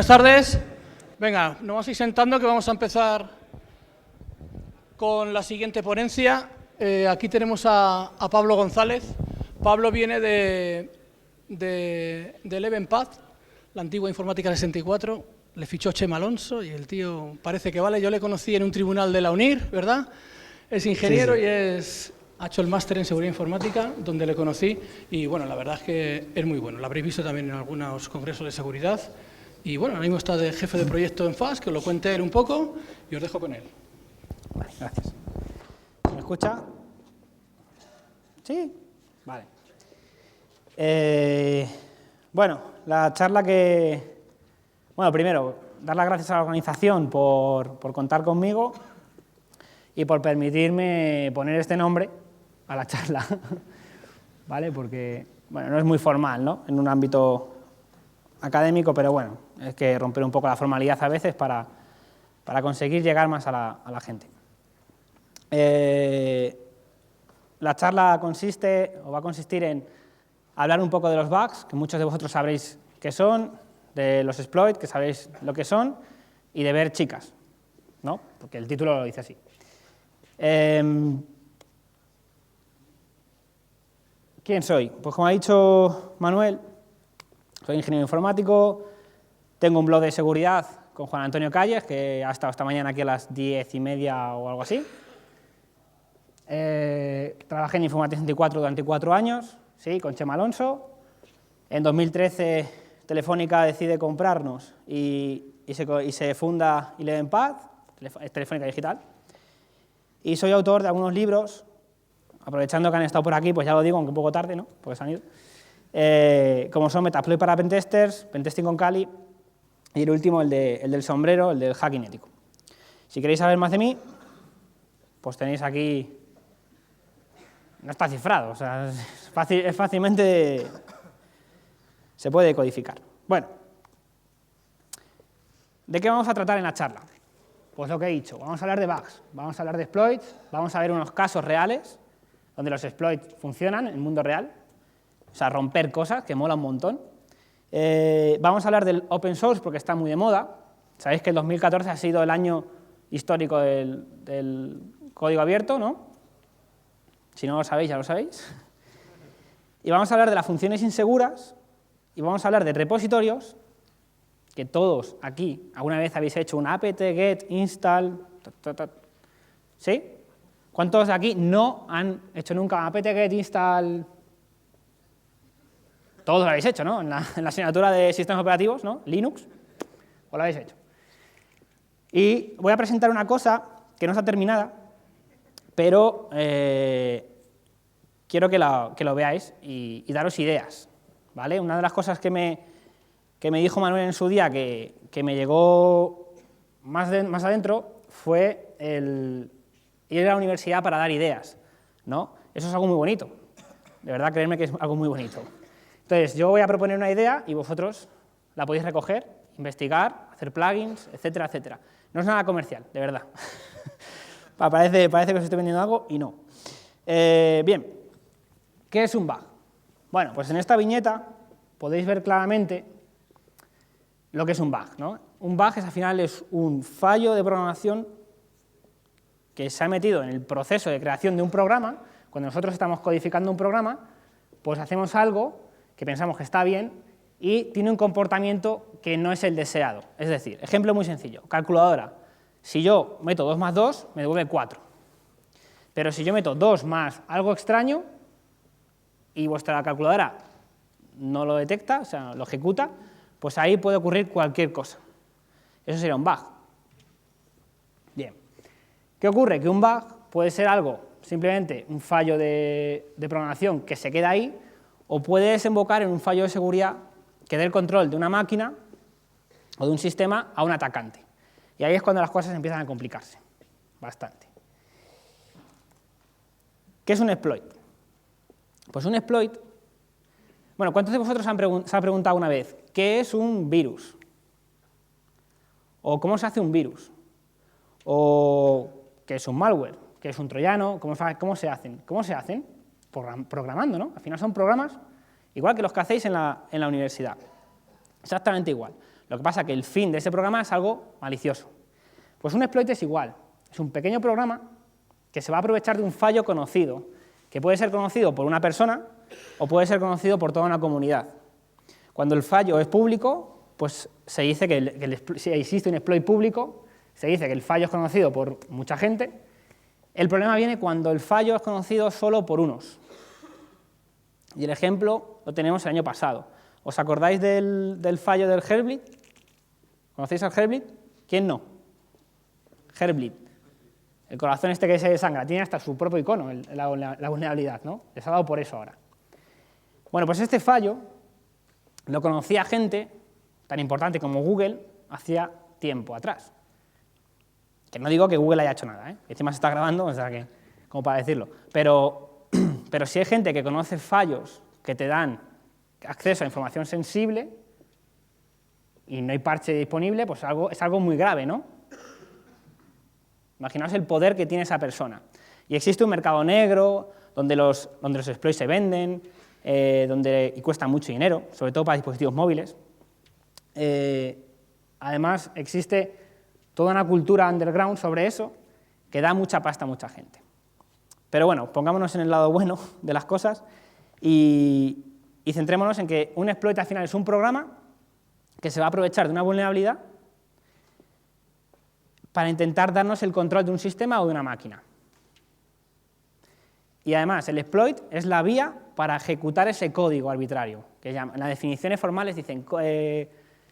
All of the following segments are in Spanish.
Buenas tardes. Venga, nos vamos a ir sentando que vamos a empezar con la siguiente ponencia. Aquí tenemos a Pablo González. Pablo viene de Eleven-Path, la antigua Informática 64. Le fichó Chema Alonso y el tío parece que vale. Yo le conocí en un tribunal de la UNIR, ¿verdad? Es ingeniero y ha hecho el máster en Seguridad Informática, donde le conocí. Y bueno, la verdad es que es muy bueno. Lo habréis visto también en algunos congresos de seguridad. Y bueno, ahora mismo está de jefe de proyecto en FAS, que os lo cuente él un poco, y os dejo con él. Vale, gracias. ¿Me escucha? ¿Sí? Vale. Bueno, la charla que... Bueno, primero, dar las gracias a la organización por contar conmigo y por permitirme poner este nombre a la charla, ¿vale? Porque, bueno, no es muy formal, ¿no?, en un ámbito académico, pero bueno, es que romper un poco la formalidad a veces para conseguir llegar más a la gente. La charla va a consistir en hablar un poco de los bugs, que muchos de vosotros sabréis qué son, de los exploits, que sabéis lo que son, y de ver chicas, ¿no?, porque el título lo dice así. ¿Quién soy? Pues como ha dicho Manuel, soy ingeniero informático, tengo un blog de seguridad con Juan Antonio Calles, que ha estado esta mañana aquí a las 10:30 o algo así. Trabajé en Informática 64 durante 4 años, sí, con Chema Alonso. En 2013 Telefónica decide comprarnos y se funda Eleven-Path, Telefónica Digital. Y soy autor de algunos libros, aprovechando que han estado por aquí, pues ya lo digo, aunque un poco tarde, ¿no?, porque se han ido. Como son Metasploit para Pentesters, Pentesting con Kali, y el último, el del sombrero, el del hacking ético. Si queréis saber más de mí, pues tenéis aquí... No está cifrado, o sea, es fácilmente... se puede codificar. Bueno, ¿de qué vamos a tratar en la charla? Pues lo que he dicho, vamos a hablar de bugs, vamos a hablar de exploits, vamos a ver unos casos reales donde los exploits funcionan en el mundo real, o sea, romper cosas, que mola un montón. Vamos a hablar del open source porque está muy de moda. Sabéis que el 2014 ha sido el año histórico del código abierto, ¿no? Si no lo sabéis, ya lo sabéis. Y vamos a hablar de las funciones inseguras y vamos a hablar de repositorios, que todos aquí alguna vez habéis hecho un apt get install, ¿sí? ¿Cuántos de aquí no han hecho nunca un apt get install? Todos lo habéis hecho, ¿no? En la asignatura de sistemas operativos, ¿no? Linux, o lo habéis hecho. Y voy a presentar una cosa que no está terminada, pero quiero que lo veáis y daros ideas, ¿vale? Una de las cosas que me dijo Manuel en su día que me llegó más adentro fue el ir a la universidad para dar ideas, ¿no? Eso es algo muy bonito, de verdad, creedme que es algo muy bonito. Entonces, yo voy a proponer una idea y vosotros la podéis recoger, investigar, hacer plugins, etcétera, etcétera. No es nada comercial, de verdad. Parece que os estoy vendiendo algo y no. Bien, ¿qué es un bug? Bueno, pues en esta viñeta podéis ver claramente lo que es un bug, ¿no? Un bug al final es un fallo de programación que se ha metido en el proceso de creación de un programa. Cuando nosotros estamos codificando un programa, pues hacemos algo que pensamos que está bien y tiene un comportamiento que no es el deseado. Es decir, ejemplo muy sencillo, calculadora. Si yo meto 2 más 2, me devuelve 4. Pero si yo meto 2 más algo extraño y vuestra calculadora no lo detecta, o sea, lo ejecuta, pues ahí puede ocurrir cualquier cosa. Eso sería un bug. Bien. ¿Qué ocurre? Que un bug puede ser algo, simplemente un fallo de programación que se queda ahí, o puede desembocar en un fallo de seguridad que dé el control de una máquina o de un sistema a un atacante. Y ahí es cuando las cosas empiezan a complicarse bastante. ¿Qué es un exploit? Pues un exploit... Bueno, ¿cuántos de vosotros se han preguntado una vez qué es un virus? ¿O cómo se hace un virus? ¿O qué es un malware? ¿Qué es un troyano? ¿Cómo se hacen? ¿Cómo se hacen? Programando, ¿no? Al final son programas igual que los que hacéis en la universidad. Exactamente igual. Lo que pasa es que el fin de ese programa es algo malicioso. Pues un exploit es igual. Es un pequeño programa que se va a aprovechar de un fallo conocido, que puede ser conocido por una persona o puede ser conocido por toda una comunidad. Cuando el fallo es público, pues se dice que si existe un exploit público, se dice que el fallo es conocido por mucha gente. El problema viene cuando el fallo es conocido solo por unos. Y el ejemplo lo tenemos el año pasado. ¿Os acordáis del fallo del Heartbleed? ¿Conocéis al Heartbleed? ¿Quién no? Heartbleed. El corazón este que se desangra. Tiene hasta su propio icono, la vulnerabilidad, ¿no? Les ha dado por eso ahora. Bueno, pues este fallo lo conocía gente tan importante como Google hacía tiempo atrás. Que no digo que Google haya hecho nada, ¿eh? Encima se está grabando, o sea que, como para decirlo. Pero si hay gente que conoce fallos que te dan acceso a información sensible y no hay parche disponible, pues es algo muy grave, ¿no? Imaginaos el poder que tiene esa persona. Y existe un mercado negro donde los exploits se venden y cuestan mucho dinero, sobre todo para dispositivos móviles. Además, existe toda una cultura underground sobre eso que da mucha pasta a mucha gente. Pero bueno, pongámonos en el lado bueno de las cosas y centrémonos en que un exploit al final es un programa que se va a aprovechar de una vulnerabilidad para intentar darnos el control de un sistema o de una máquina. Y además, el exploit es la vía para ejecutar ese código arbitrario, que en las definiciones formales dicen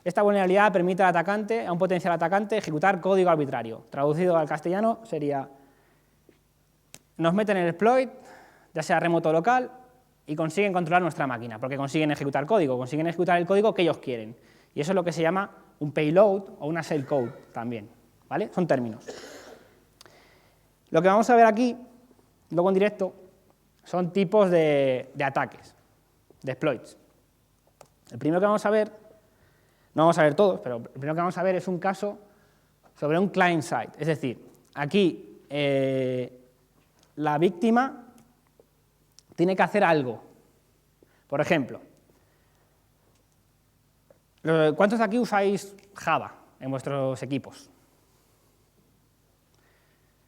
esta vulnerabilidad permite al atacante, a un potencial atacante, ejecutar código arbitrario. Traducido al castellano sería, nos meten el exploit, ya sea remoto o local, y consiguen controlar nuestra máquina, porque consiguen ejecutar el código que ellos quieren. Y eso es lo que se llama un payload o una shellcode también, ¿vale? Son términos. Lo que vamos a ver aquí, luego en directo, son tipos de ataques, de exploits. El primero que vamos a ver, no vamos a ver todos, pero el primero que vamos a ver es un caso sobre un client-side. Es decir, aquí la víctima tiene que hacer algo. Por ejemplo, ¿cuántos de aquí usáis Java en vuestros equipos?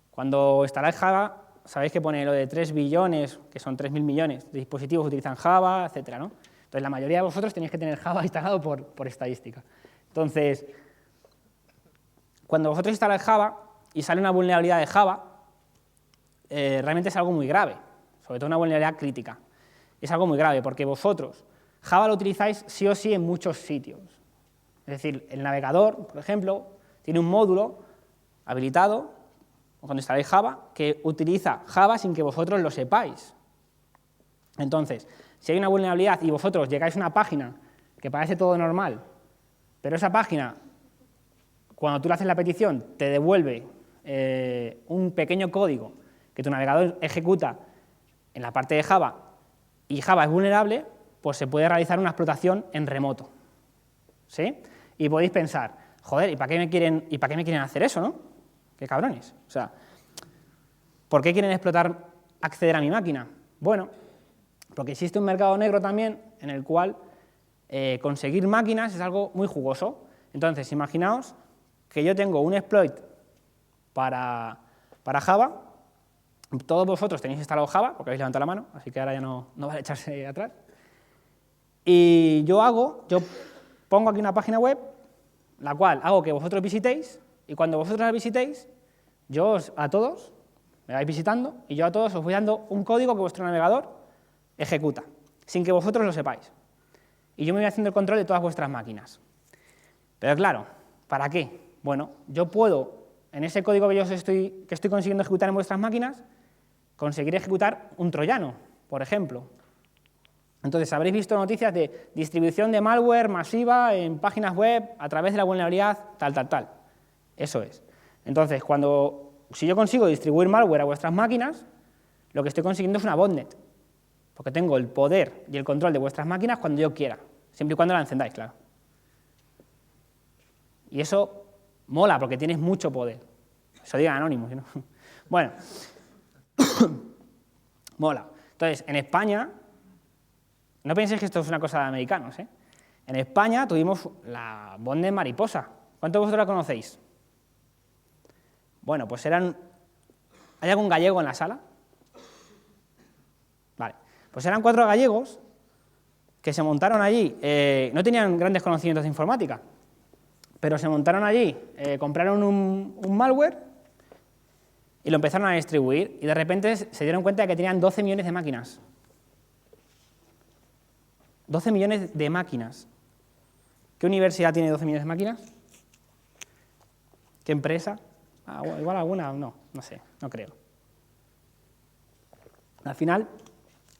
Cuando instaláis Java, sabéis que pone lo de 3 billones, que son 3.000 millones de dispositivos que utilizan Java, etcétera, ¿no? Entonces, la mayoría de vosotros tenéis que tener Java instalado por estadística. Entonces, cuando vosotros instaláis Java y sale una vulnerabilidad de Java, realmente es algo muy grave, sobre todo una vulnerabilidad crítica. Es algo muy grave porque vosotros Java lo utilizáis sí o sí en muchos sitios. Es decir, el navegador, por ejemplo, tiene un módulo habilitado, cuando instaláis Java, que utiliza Java sin que vosotros lo sepáis. Entonces, si hay una vulnerabilidad y vosotros llegáis a una página que parece todo normal, pero esa página, cuando tú le haces la petición, te devuelve un pequeño código que tu navegador ejecuta en la parte de Java y Java es vulnerable, pues se puede realizar una explotación en remoto. ¿Sí? Y podéis pensar, joder, ¿y para qué me quieren hacer eso, no? Qué cabrones. O sea, ¿por qué quieren acceder a mi máquina? Bueno, porque existe un mercado negro también en el cual conseguir máquinas es algo muy jugoso. Entonces, imaginaos que yo tengo un exploit para Java. Todos vosotros tenéis instalado Java, porque habéis levantado la mano, así que ahora ya no vale echarse atrás. Y yo pongo aquí una página web, la cual hago que vosotros visitéis, y cuando vosotros la visitéis, yo a todos, me vais visitando, y yo a todos os voy dando un código que vuestro navegador ejecuta, sin que vosotros lo sepáis. Y yo me voy haciendo el control de todas vuestras máquinas. Pero claro, ¿para qué? Bueno, yo puedo, en ese código que estoy consiguiendo ejecutar en vuestras máquinas, conseguir ejecutar un troyano, por ejemplo. Entonces, habréis visto noticias de distribución de malware masiva en páginas web a través de la vulnerabilidad tal. Eso es. Entonces, si yo consigo distribuir malware a vuestras máquinas, lo que estoy consiguiendo es una botnet, porque tengo el poder y el control de vuestras máquinas cuando yo quiera, siempre y cuando la encendáis, claro. Y eso mola, porque tienes mucho poder. Eso diga Anonymous, ¿no? Bueno, mola. Entonces, en España, no penséis que esto es una cosa de americanos, ¿eh? En España tuvimos la botnet mariposa. ¿Cuántos de vosotros la conocéis? Bueno, pues ¿hay algún gallego en la sala? Vale, pues eran 4 gallegos que se montaron allí, no tenían grandes conocimientos de informática, pero se montaron allí, compraron un malware y lo empezaron a distribuir, y de repente se dieron cuenta de que tenían 12 millones de máquinas. 12 millones de máquinas. ¿Qué universidad tiene 12 millones de máquinas? ¿Qué empresa? Bueno, igual alguna, no sé, no creo. Al final,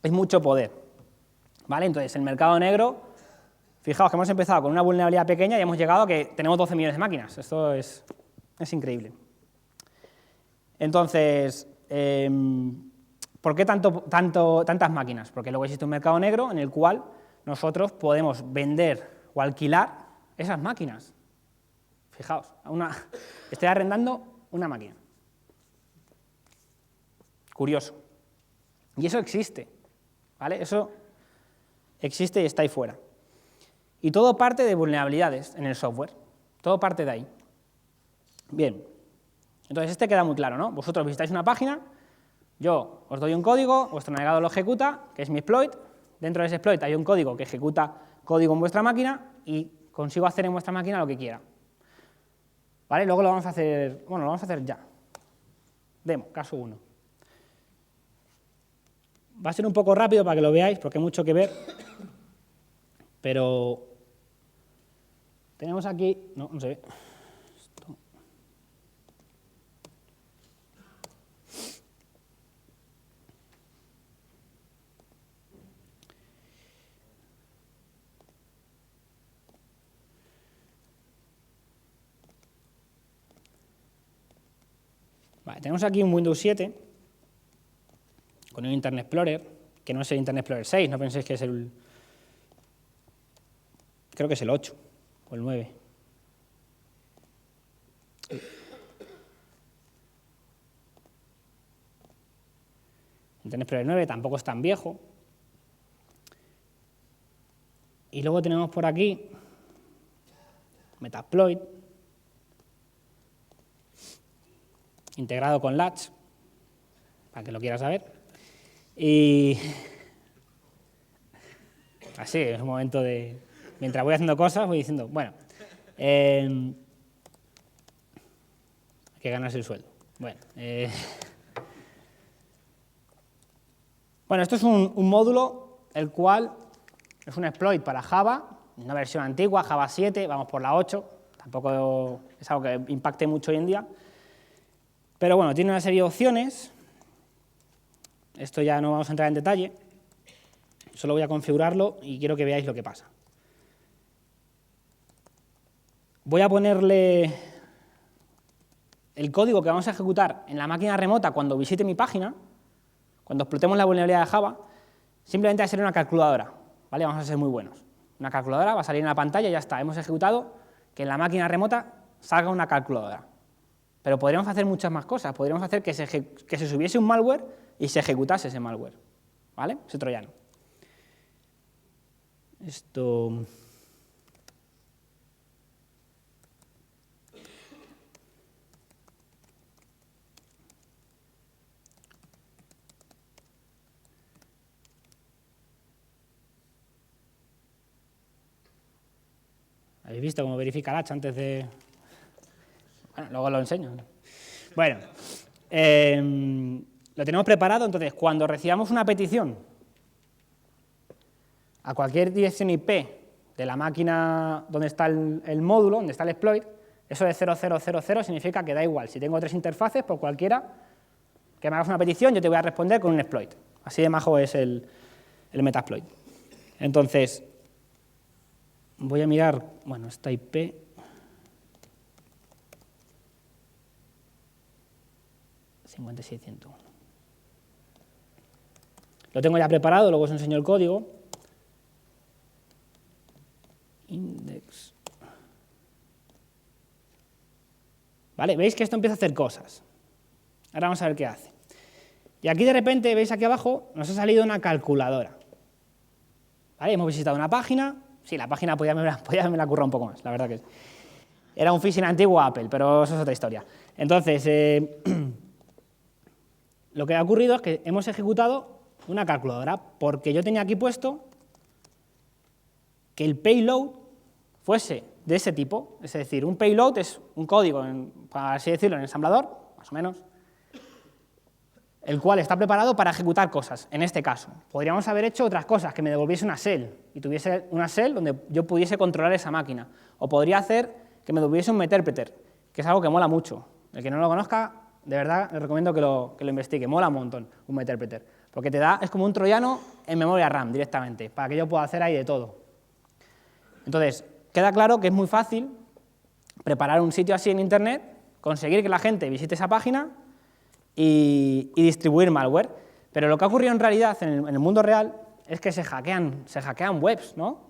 es mucho poder, ¿vale? Entonces, el mercado negro, fijaos que hemos empezado con una vulnerabilidad pequeña y hemos llegado a que tenemos 12 millones de máquinas. Esto es increíble. Entonces, ¿por qué tantas máquinas? Porque luego existe un mercado negro en el cual nosotros podemos vender o alquilar esas máquinas. Fijaos, estoy arrendando una máquina. Curioso. Y eso existe, ¿vale? Eso existe y está ahí fuera. Y todo parte de vulnerabilidades en el software. Todo parte de ahí. Bien. Entonces, queda muy claro, ¿no? Vosotros visitáis una página, yo os doy un código, vuestro navegador lo ejecuta, que es mi exploit. Dentro de ese exploit hay un código que ejecuta código en vuestra máquina y consigo hacer en vuestra máquina lo que quiera. ¿Vale? Luego lo vamos a hacer, bueno, lo vamos a hacer ya. Demo, caso 1. Va a ser un poco rápido para que lo veáis, porque hay mucho que ver, pero tenemos aquí, no se ve. Vale, tenemos aquí un Windows 7 con un Internet Explorer, que no es el Internet Explorer 6, no penséis que es creo que es el 8 o el 9. Internet Explorer 9 tampoco es tan viejo. Y luego tenemos por aquí Metasploit, integrado con Latch, para que lo quiera saber. Y así, es un momento de... Mientras voy haciendo cosas, voy diciendo, bueno, hay que ganarse el sueldo. Bueno, esto es un módulo, el cual es un exploit para Java, una versión antigua, Java 7, vamos por la 8, tampoco es algo que impacte mucho hoy en día. Pero bueno, tiene una serie de opciones, esto ya no vamos a entrar en detalle, solo voy a configurarlo y quiero que veáis lo que pasa. Voy a ponerle el código que vamos a ejecutar en la máquina remota cuando visite mi página, cuando explotemos la vulnerabilidad de Java, simplemente va a ser una calculadora, ¿vale? Vamos a ser muy buenos. Una calculadora va a salir en la pantalla y ya está, hemos ejecutado que en la máquina remota salga una calculadora. Pero podríamos hacer muchas más cosas. Podríamos hacer que se subiese un malware y se ejecutase ese malware, ¿vale? Ese troyano. Esto... ¿Habéis visto cómo verifica Latch antes de...? Bueno, luego lo enseño. Bueno, lo tenemos preparado, entonces cuando recibamos una petición a cualquier dirección IP de la máquina donde está el módulo, donde está el exploit, eso de 0000 significa que da igual, si tengo 3 interfaces, por cualquiera que me hagas una petición, yo te voy a responder con un exploit. Así de majo es el Metasploit. Entonces, voy a mirar, bueno, esta IP... Lo tengo ya preparado, luego os enseño el código. Index. ¿Vale? ¿Veis que esto empieza a hacer cosas? Ahora vamos a ver qué hace. Y aquí de repente, veis aquí abajo, nos ha salido una calculadora. ¿Vale? Hemos visitado una página, Sí, la página podía haberme la currado un poco más, la verdad que sí. Era un phishing antiguo Apple, pero eso es otra historia. Entonces, lo que ha ocurrido es que hemos ejecutado una calculadora, porque yo tenía aquí puesto que el payload fuese de ese tipo, es decir, un payload es un código, para así decirlo, en ensamblador, más o menos, el cual está preparado para ejecutar cosas, en este caso. Podríamos haber hecho otras cosas, que me devolviese una shell, y tuviese una shell donde yo pudiese controlar esa máquina. O podría hacer que me devolviese un meterpreter, que es algo que mola mucho. El que no lo conozca, de verdad, le recomiendo que lo investigue, mola un montón un meterpreter, porque es como un troyano en memoria RAM directamente, para que yo pueda hacer ahí de todo. Entonces, queda claro que es muy fácil preparar un sitio así en Internet, conseguir que la gente visite esa página y distribuir malware. Pero lo que ha ocurrido en realidad en el mundo real es que se hackean webs, ¿no?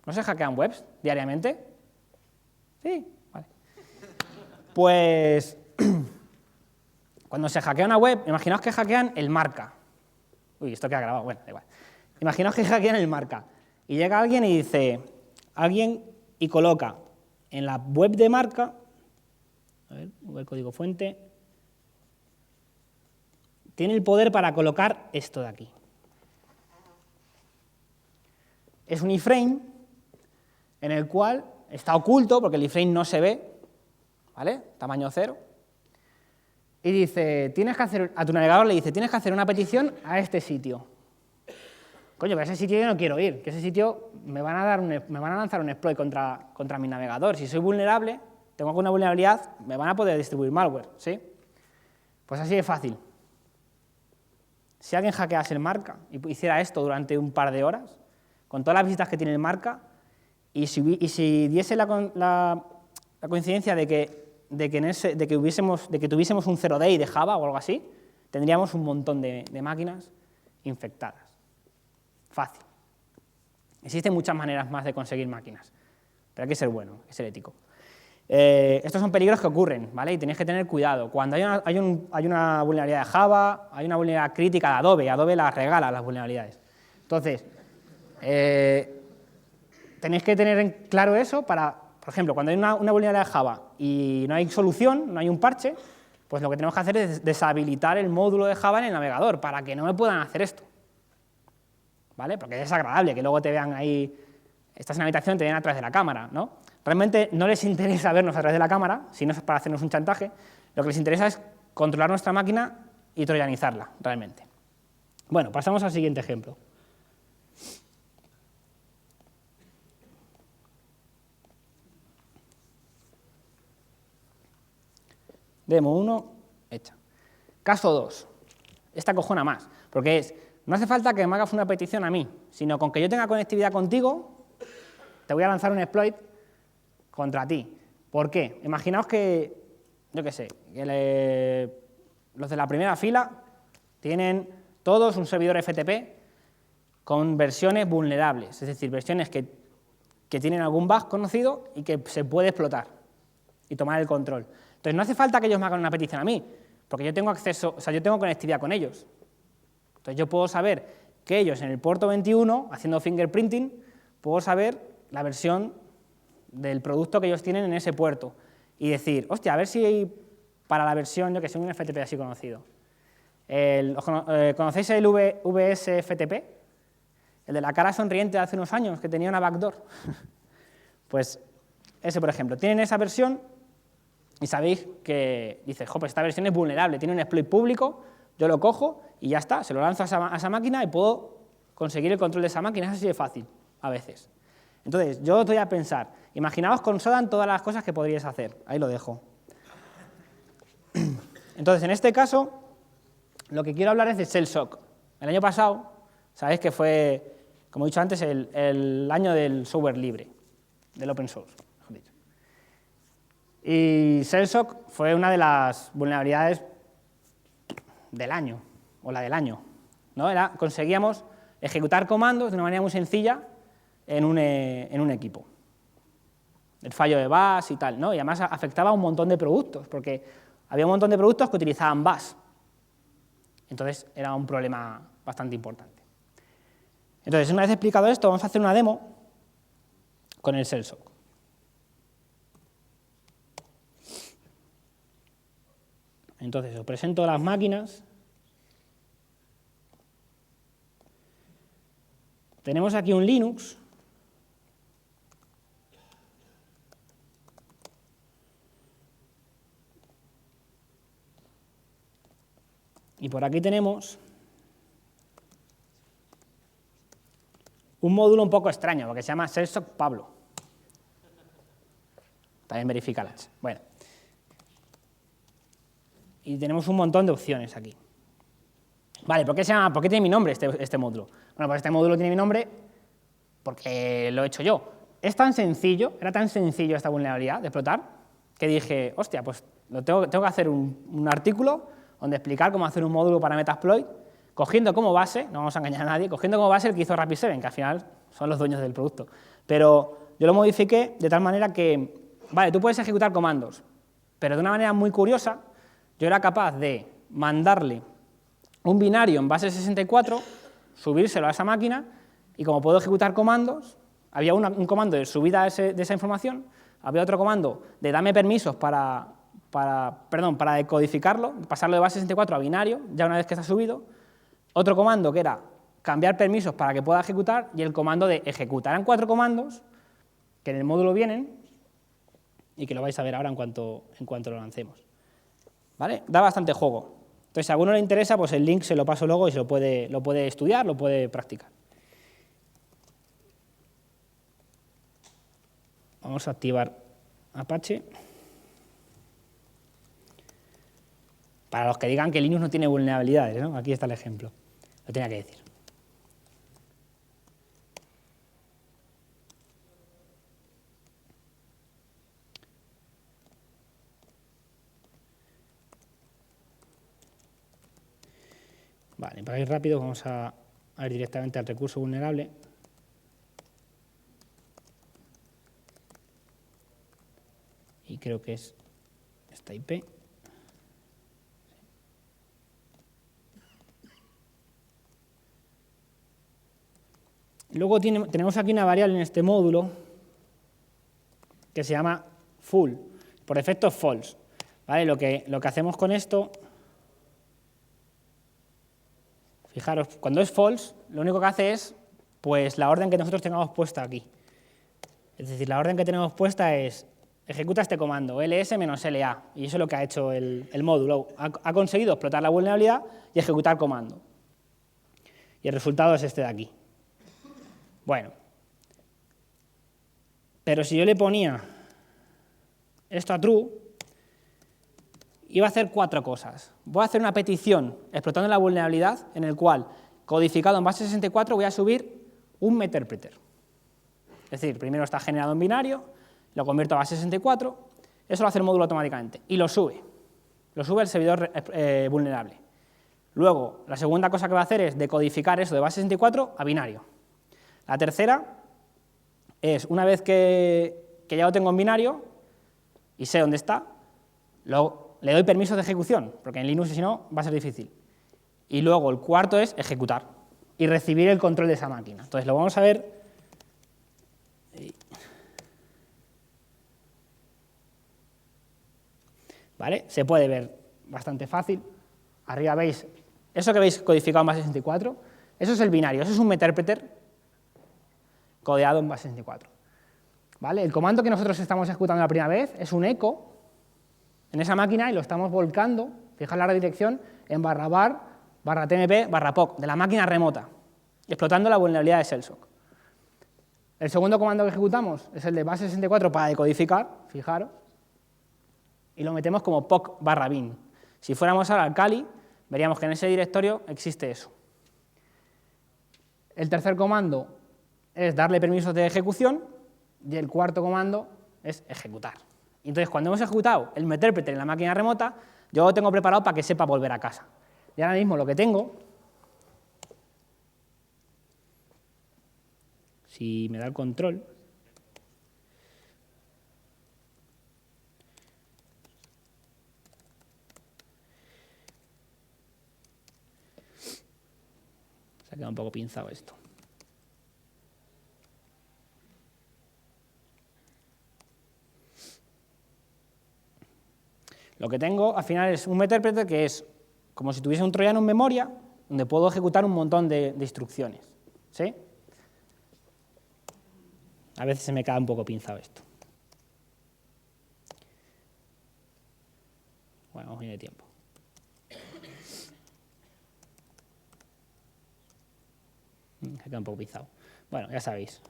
¿No se hackean webs diariamente? Sí, vale. Pues cuando se hackea una web, imaginaos que hackean el marca. Uy, esto queda grabado, bueno, da igual. Imaginaos que hackean el marca y llega alguien y dice, y coloca en la web de marca, a ver, el código fuente, tiene el poder para colocar esto de aquí. Es un iframe en el cual está oculto, porque el iframe no se ve, ¿vale? Tamaño 0. Y dice, a tu navegador le dice, tienes que hacer una petición a este sitio. Coño, pero a ese sitio yo no quiero ir, que ese sitio me van a lanzar un exploit contra mi navegador. Si soy vulnerable, tengo alguna vulnerabilidad, me van a poder distribuir malware, ¿sí? Pues así de fácil. Si alguien hackease el marca y hiciera esto durante un par de horas, con todas las visitas que tiene el marca, y si diese la coincidencia de que tuviésemos un 0-day de Java o algo así, tendríamos un montón de máquinas infectadas. Fácil. Existen muchas maneras más de conseguir máquinas, pero hay que ser bueno, hay que ser ético. Estos son peligros que ocurren, ¿vale? Y tenéis que tener cuidado. Cuando hay una vulnerabilidad de Java, hay una vulnerabilidad crítica de Adobe, Adobe las regala las vulnerabilidades. Entonces, tenéis que tener en claro eso para, por ejemplo, cuando hay una vulnerabilidad de Java y no hay solución, no hay un parche, pues lo que tenemos que hacer es deshabilitar el módulo de Java en el navegador para que no me puedan hacer esto. ¿Vale? Porque es desagradable que luego te vean ahí, estás en la habitación y te ven a través de la cámara, ¿no? Realmente no les interesa vernos a través de la cámara, si no es para hacernos un chantaje, lo que les interesa es controlar nuestra máquina y troyanizarla, realmente. Bueno, pasamos al siguiente ejemplo. Demo 1, hecha. Caso 2. Esta cojona más, porque no hace falta que me hagas una petición a mí, sino con que yo tenga conectividad contigo, te voy a lanzar un exploit contra ti. ¿Por qué? Imaginaos que, yo qué sé, que los de la primera fila tienen todos un servidor FTP con versiones vulnerables, es decir, versiones que tienen algún bug conocido y que se puede explotar y tomar el control. Entonces no hace falta que ellos me hagan una petición a mí, porque yo tengo acceso, o sea, yo tengo conectividad con ellos. Entonces yo puedo saber que ellos en el puerto 21, haciendo fingerprinting, puedo saber la versión del producto que ellos tienen en ese puerto y decir, hostia, a ver si hay para la versión, yo que sé, un FTP así conocido. ¿Conocéis el VSFTP? El de la cara sonriente de hace unos años, que tenía una backdoor. Pues ese, por ejemplo, tienen esa versión y sabéis que dices, pues esta versión es vulnerable, tiene un exploit público, yo lo cojo y ya está, se lo lanzo a esa máquina y puedo conseguir el control de esa máquina. Es así de fácil, a veces. Entonces, yo os doy a pensar, imaginaos con Sodan todas las cosas que podríais hacer, ahí lo dejo. Entonces, en este caso, lo que quiero hablar es de Shellshock. El año pasado, sabéis que fue, como he dicho antes, el año del software libre, del open source, mejor dicho. Y Shellshock fue una de las vulnerabilidades del año, o la del año, ¿no? Conseguíamos ejecutar comandos de una manera muy sencilla en un equipo. El fallo de bash y tal, ¿no? Y además afectaba a un montón de productos, porque había un montón de productos que utilizaban bash. Entonces era un problema bastante importante. Entonces, una vez explicado esto, vamos a hacer una demo con el Shellshock. Entonces, os presento las máquinas. Tenemos aquí un Linux. Y por aquí tenemos un módulo un poco extraño, porque se llama Shellshock Pablo. También verifica la H. Bueno. Y tenemos un montón de opciones aquí. Vale, ¿por qué tiene mi nombre este módulo? Bueno, pues este módulo tiene mi nombre porque lo he hecho yo. Es tan sencillo, era tan sencillo esta vulnerabilidad de explotar, que dije, hostia, pues tengo que hacer un artículo donde explicar cómo hacer un módulo para Metasploit, cogiendo como base, no vamos a engañar a nadie, cogiendo como base el que hizo Rapid7, que al final son los dueños del producto. Pero yo lo modifiqué de tal manera que, vale, tú puedes ejecutar comandos, pero de una manera muy curiosa, yo era capaz de mandarle un binario en base 64, subírselo a esa máquina, y como puedo ejecutar comandos, había un comando de subida de esa información, había otro comando de dame permisos para decodificarlo, pasarlo de base 64 a binario, ya una vez que está subido, otro comando que era cambiar permisos para que pueda ejecutar, y el comando de ejecutar. Eran 4 comandos que en el módulo vienen y que lo vais a ver ahora en cuanto lo lancemos. ¿Vale? Da bastante juego. Entonces, si a alguno le interesa, pues el link se lo paso luego y se lo puede estudiar, lo puede practicar. Vamos a activar Apache. Para los que digan que Linux no tiene vulnerabilidades, ¿no? Aquí está el ejemplo. Lo tenía que decir. Vale, para ir rápido vamos a ir directamente al recurso vulnerable. Y creo que es esta IP. Luego tenemos aquí una variable en este módulo que se llama full, por defecto false. ¿Vale? Lo que hacemos con esto, fijaros, cuando es false, lo único que hace es pues, la orden que nosotros tengamos puesta aquí. Es decir, la orden que tenemos puesta es ejecuta este comando, ls-la, y eso es lo que ha hecho el módulo. Ha conseguido explotar la vulnerabilidad y ejecutar comando. Y el resultado es este de aquí. Bueno, pero si yo le ponía esto a true, iba a hacer 4 cosas. Voy a hacer una petición explotando la vulnerabilidad, en el cual, codificado en base 64, voy a subir un meterpreter. Es decir, primero está generado en binario, lo convierto a base 64, eso lo hace el módulo automáticamente, y lo sube al servidor vulnerable. Luego, la segunda cosa que va a hacer es decodificar eso de base 64 a binario. La tercera es, una vez que ya lo tengo en binario y sé dónde está, le doy permisos de ejecución, porque en Linux si no va a ser difícil. Y luego el cuarto es ejecutar y recibir el control de esa máquina. Entonces lo vamos a ver. ¿Vale? Se puede ver bastante fácil. Arriba veis, eso que veis codificado en base 64, eso es el binario, eso es un meterpreter codeado en base 64. ¿Vale? El comando que nosotros estamos ejecutando la primera vez es un echo en esa máquina y lo estamos volcando, fijaos la redirección, en /var, /tmp, /poc, de la máquina remota, explotando la vulnerabilidad de Shellshock. El segundo comando que ejecutamos es el de base 64 para decodificar, fijaros, y lo metemos como poc/bin. Si fuéramos ahora al Kali, veríamos que en ese directorio existe eso. El tercer comando es darle permisos de ejecución y el cuarto comando es ejecutar. Entonces, cuando hemos ejecutado el meterpreter en la máquina remota, yo lo tengo preparado para que sepa volver a casa. Y ahora mismo lo que tengo, si me da el control, se ha quedado un poco pinzado esto. Lo que tengo al final es un metérprete que es como si tuviese un troyano en memoria, donde puedo ejecutar un montón de instrucciones. ¿Sí? A veces se me queda un poco pinzado esto. Bueno, vamos bien de tiempo. Se queda un poco pinzado. Bueno, ya sabéis.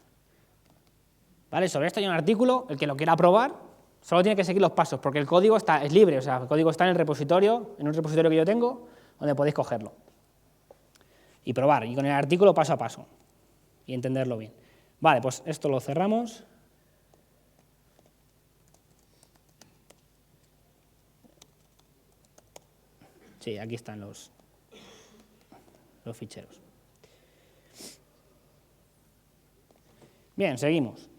¿Vale? Sobre esto hay un artículo, el que lo quiera probar, solo tiene que seguir los pasos, porque el código es libre, o sea, el código está en el repositorio, en un repositorio que yo tengo, donde podéis cogerlo. Y probar, y con el artículo paso a paso, y entenderlo bien. Vale, pues esto lo cerramos. Sí, aquí están los ficheros. Bien, seguimos.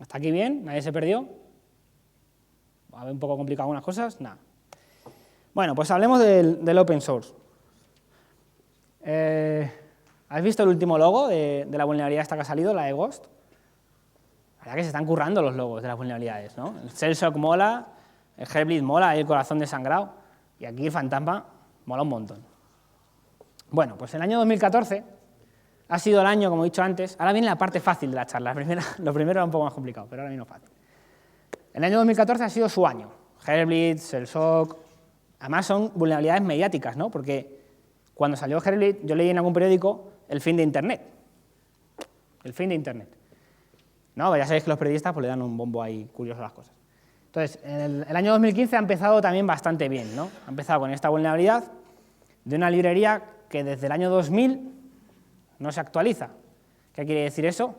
¿Hasta aquí bien? ¿Nadie se perdió? A ver, un poco complicado algunas cosas. Nada. Bueno, pues hablemos del open source. ¿Has visto el último logo de la vulnerabilidad esta que ha salido, la de Ghost? La verdad que se están currando los logos de las vulnerabilidades, ¿no? El Shellshock mola, el Heartbleed mola, el corazón desangrado, y aquí el fantasma mola un montón. Bueno, pues el año 2014 ha sido el año, como he dicho antes, ahora viene la parte fácil de la charla, lo primero era un poco más complicado, pero ahora viene fácil. El año 2014 ha sido su año, Heartbleed, Shellshock, además son vulnerabilidades mediáticas, ¿no? Porque cuando salió Heartbleed, yo leí en algún periódico el fin de Internet. El fin de Internet. No, ya sabéis que los periodistas pues, le dan un bombo ahí curioso a las cosas. Entonces, el año 2015 ha empezado también bastante bien, ¿no? Ha empezado con esta vulnerabilidad de una librería que desde el año 2000 no se actualiza. ¿Qué quiere decir eso?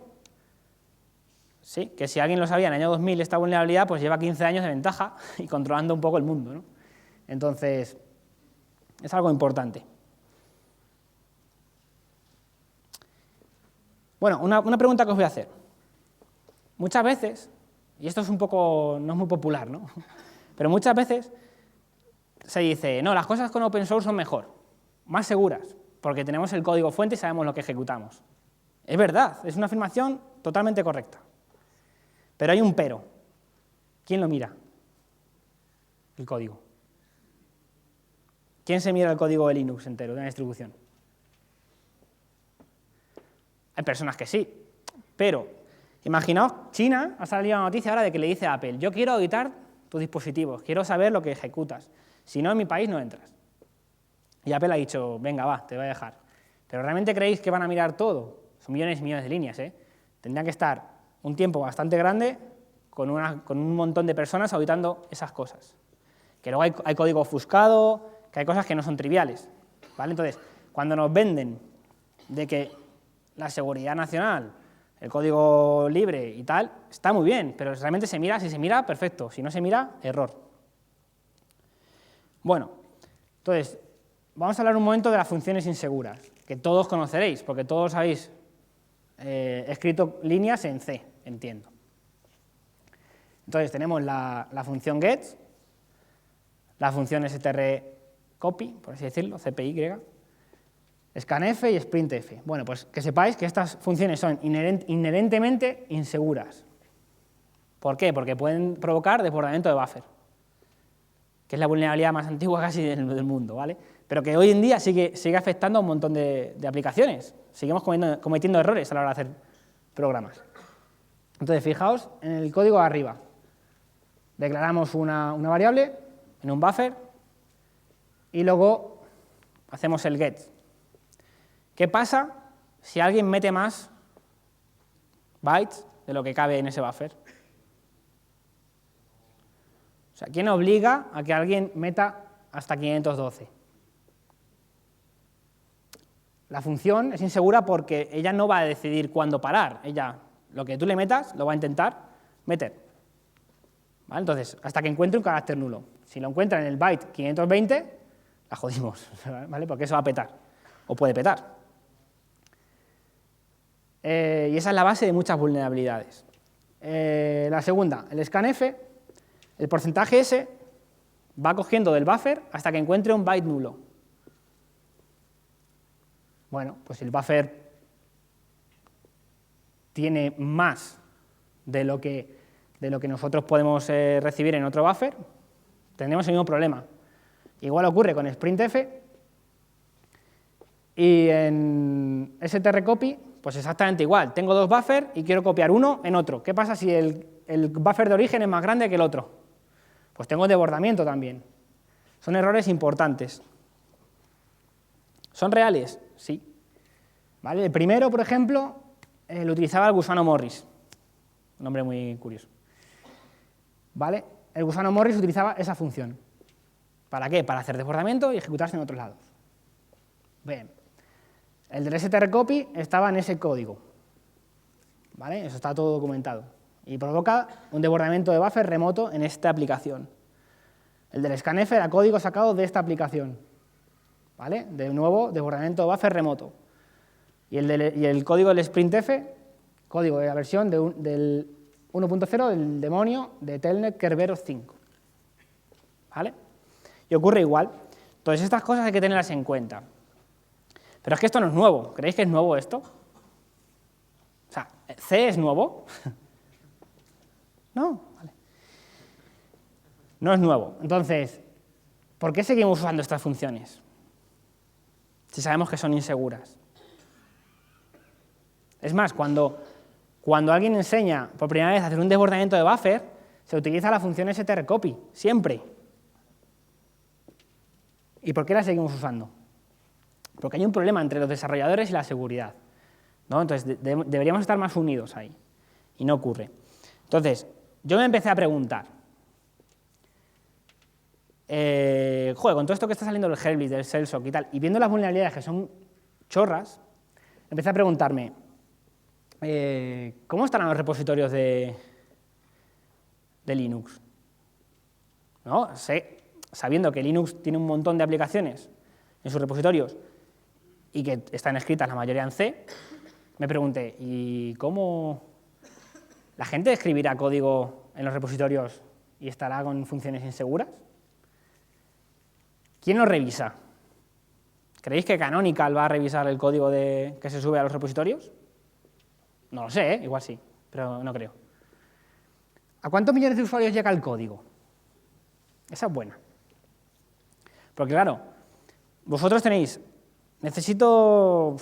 Sí, que si alguien lo sabía en el año 2000 esta vulnerabilidad, pues lleva 15 años de ventaja y controlando un poco el mundo, ¿no? Entonces, es algo importante. Bueno, una pregunta que os voy a hacer. Muchas veces, y esto es un poco, no es muy popular, ¿no? Pero muchas veces se dice, no, las cosas con open source son mejor, más seguras, porque tenemos el código fuente y sabemos lo que ejecutamos. Es verdad, es una afirmación totalmente correcta. Pero hay un pero. ¿Quién lo mira? El código. ¿Quién se mira el código de Linux entero, de una distribución? Hay personas que sí, pero imaginaos, China ha salido la noticia ahora de que le dice a Apple, yo quiero auditar tus dispositivos, quiero saber lo que ejecutas, si no en mi país no entras. Y Apple ha dicho, venga, va, te voy a dejar. ¿Pero realmente creéis que van a mirar todo? Son millones y millones de líneas, ¿eh? Tendrían que estar un tiempo bastante grande con un montón de personas auditando esas cosas. Que luego hay código ofuscado, que hay cosas que no son triviales, ¿vale? Entonces, cuando nos venden de que la seguridad nacional, el código libre y tal, está muy bien, pero realmente se mira, si se mira, perfecto, si no se mira, error. Bueno, entonces, vamos a hablar un momento de las funciones inseguras, que todos conoceréis, porque todos habéis escrito líneas en C, entiendo. Entonces, tenemos la función get, la función strcpy, por así decirlo, cpy, scanf y sprintf. Bueno, pues que sepáis que estas funciones son inherentemente inseguras. ¿Por qué? Porque pueden provocar desbordamiento de buffer, que es la vulnerabilidad más antigua casi del mundo, ¿vale? Pero que hoy en día sigue afectando a un montón de aplicaciones. Seguimos cometiendo errores a la hora de hacer programas. Entonces, fijaos en el código de arriba. Declaramos una variable en un buffer y luego hacemos el get. ¿Qué pasa si alguien mete más bytes de lo que cabe en ese buffer? O sea, ¿quién obliga a que alguien meta hasta 512? La función es insegura porque ella no va a decidir cuándo parar. Ella, lo que tú le metas, lo va a intentar meter. ¿Vale? Entonces, hasta que encuentre un carácter nulo. Si lo encuentra en el byte 520, la jodimos, ¿vale? Porque eso va a petar, o puede petar. Y esa es la base de muchas vulnerabilidades. La segunda, el scanf, el porcentaje ese va cogiendo del buffer hasta que encuentre un byte nulo. Bueno, pues si el buffer tiene más de lo que de lo que nosotros podemos recibir en otro buffer, tendremos el mismo problema. Igual ocurre con sprintf, y en strcopy, pues exactamente igual. Tengo dos buffers y quiero copiar uno en otro. ¿Qué pasa si el buffer de origen es más grande que el otro? Pues tengo desbordamiento también. Son errores importantes. ¿Son reales? Sí. ¿Vale? El primero, por ejemplo, lo utilizaba el gusano Morris. Un nombre muy curioso. ¿Vale? El gusano Morris utilizaba esa función. ¿Para qué? Para hacer desbordamiento y ejecutarse en otros lados. Bien. El del strcopy estaba en ese código. ¿Vale? Eso está todo documentado. Y provoca un desbordamiento de buffer remoto en esta aplicación. El del scanf era código sacado de esta aplicación. ¿Vale? De nuevo, desbordamiento de buffer remoto. Y el código del sprintf, código de la versión del 1.0 del demonio de Telnet Kerberos 5. ¿Vale? Y ocurre igual. Entonces, estas cosas hay que tenerlas en cuenta. Pero es que esto no es nuevo. ¿Creéis que es nuevo esto? O sea, ¿C es nuevo? No, vale. No es nuevo. Entonces, ¿por qué seguimos usando estas funciones? Si sabemos que son inseguras. Es más, cuando alguien enseña por primera vez a hacer un desbordamiento de buffer, se utiliza la función strcopy, siempre. ¿Y por qué la seguimos usando? Porque hay un problema entre los desarrolladores y la seguridad, ¿no? Entonces, deberíamos estar más unidos ahí, y no ocurre. Entonces, yo me empecé a preguntar, con todo esto que está saliendo del Heartbleed, del Shellshock y tal, y viendo las vulnerabilidades que son chorras, empecé a preguntarme, ¿cómo estarán los repositorios de Linux? ¿No? Sabiendo que Linux tiene un montón de aplicaciones en sus repositorios y que están escritas la mayoría en C, me pregunté, ¿y cómo la gente escribirá código en los repositorios y estará con funciones inseguras? ¿Quién lo revisa? ¿Creéis que Canonical va a revisar el código que se sube a los repositorios? No lo sé, igual sí, pero no creo. ¿A cuántos millones de usuarios llega el código? Esa es buena. Porque claro, vosotros tenéis, necesito